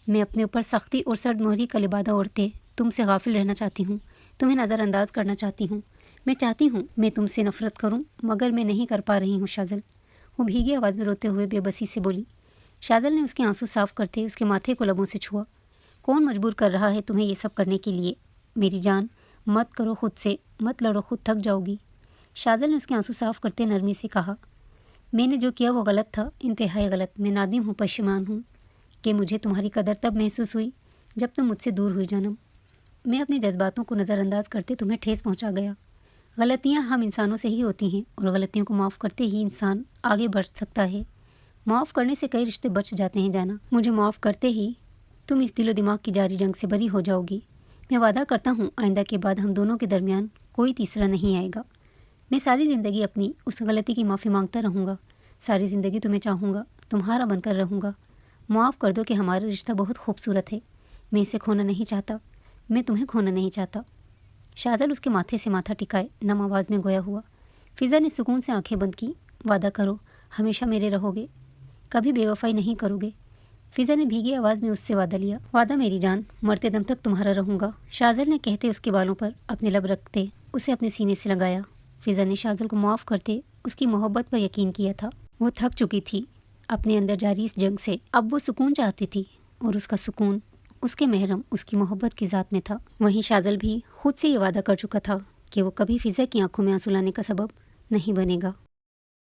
میں اپنے اوپر سختی اور سرد مہری کا لبادہ اوڑھتے تم سے غافل رہنا چاہتی ہوں، تمہیں نظر انداز کرنا چاہتی ہوں، मैं चाहती हूँ मैं तुमसे नफरत करूँ, मगर मैं नहीं कर पा रही हूँ शाज़ल। वो भीगी आवाज़ में रोते हुए बेबसी से बोली। शाज़ल ने उसके आंसू साफ करते उसके माथे को लबों से छुआ। कौन मजबूर कर रहा है तुम्हें ये सब करने के लिए? मेरी जान, मत करो खुद से, मत लड़ो, खुद थक जाओगी। शाज़ल ने उसके आंसू साफ करते नरमी से कहा, मैंने जो किया वो गलत था, इंतहाई गलत। मैं नादिम हूँ, पशेमान हूँ कि मुझे तुम्हारी कदर तब महसूस हुई जब तुम मुझसे दूर हुई जानम। मैं अपने जज्बातों को नज़रअंदाज करते तुम्हें ठेस पहुँचा गया। गलतियाँ हम इंसानों से ही होती हैं और गलतियों को माफ़ करते ही इंसान आगे बढ़ सकता है। माफ़ करने से कई रिश्ते बच जाते हैं जाना। मुझे माफ़ करते ही तुम इस दिलो दिमाग की जारी जंग से बरी हो जाओगी। मैं वादा करता हूँ आइंदा के बाद हम दोनों के दरमियान कोई तीसरा नहीं आएगा। मैं सारी ज़िंदगी अपनी उस गलती की माफ़ी मांगता रहूँगा। सारी ज़िंदगी तुम्हें चाहूँगा, तुम्हारा बनकर रहूँगा। माफ़ कर दो कि हमारा रिश्ता बहुत खूबसूरत है। मैं इसे खोना नहीं चाहता, मैं तुम्हें खोना नहीं चाहता। शाज़ल उसके माथे से माथा टिकाए नम आवाज़ में गोया हुआ। फ़िज़ा ने सुकून से आंखें बंद की। वादा करो, हमेशा मेरे रहोगे, कभी बेवफाई नहीं करोगे। फ़िज़ा ने भीगी आवाज़ में उससे वादा लिया। वादा मेरी जान, मरते दम तक तुम्हारा रहूँगा। शाज़ल ने कहते उसके बालों पर अपने लब रखते उसे अपने सीने से लगाया। फ़िज़ा ने शाज़ल को माफ़ करते उसकी मोहब्बत पर यकीन किया था। वो थक चुकी थी अपने अंदर जारी इस जंग से। अब वो सुकून चाहती थी और उसका सुकून उसके महरम उसकी मोहब्बत की ज़ात में था। वहीं शाज़ल भी खुद से ये वादा कर चुका था कि वो कभी फ़िज़ा की आंखों में आंसू लाने का सबब नहीं बनेगा।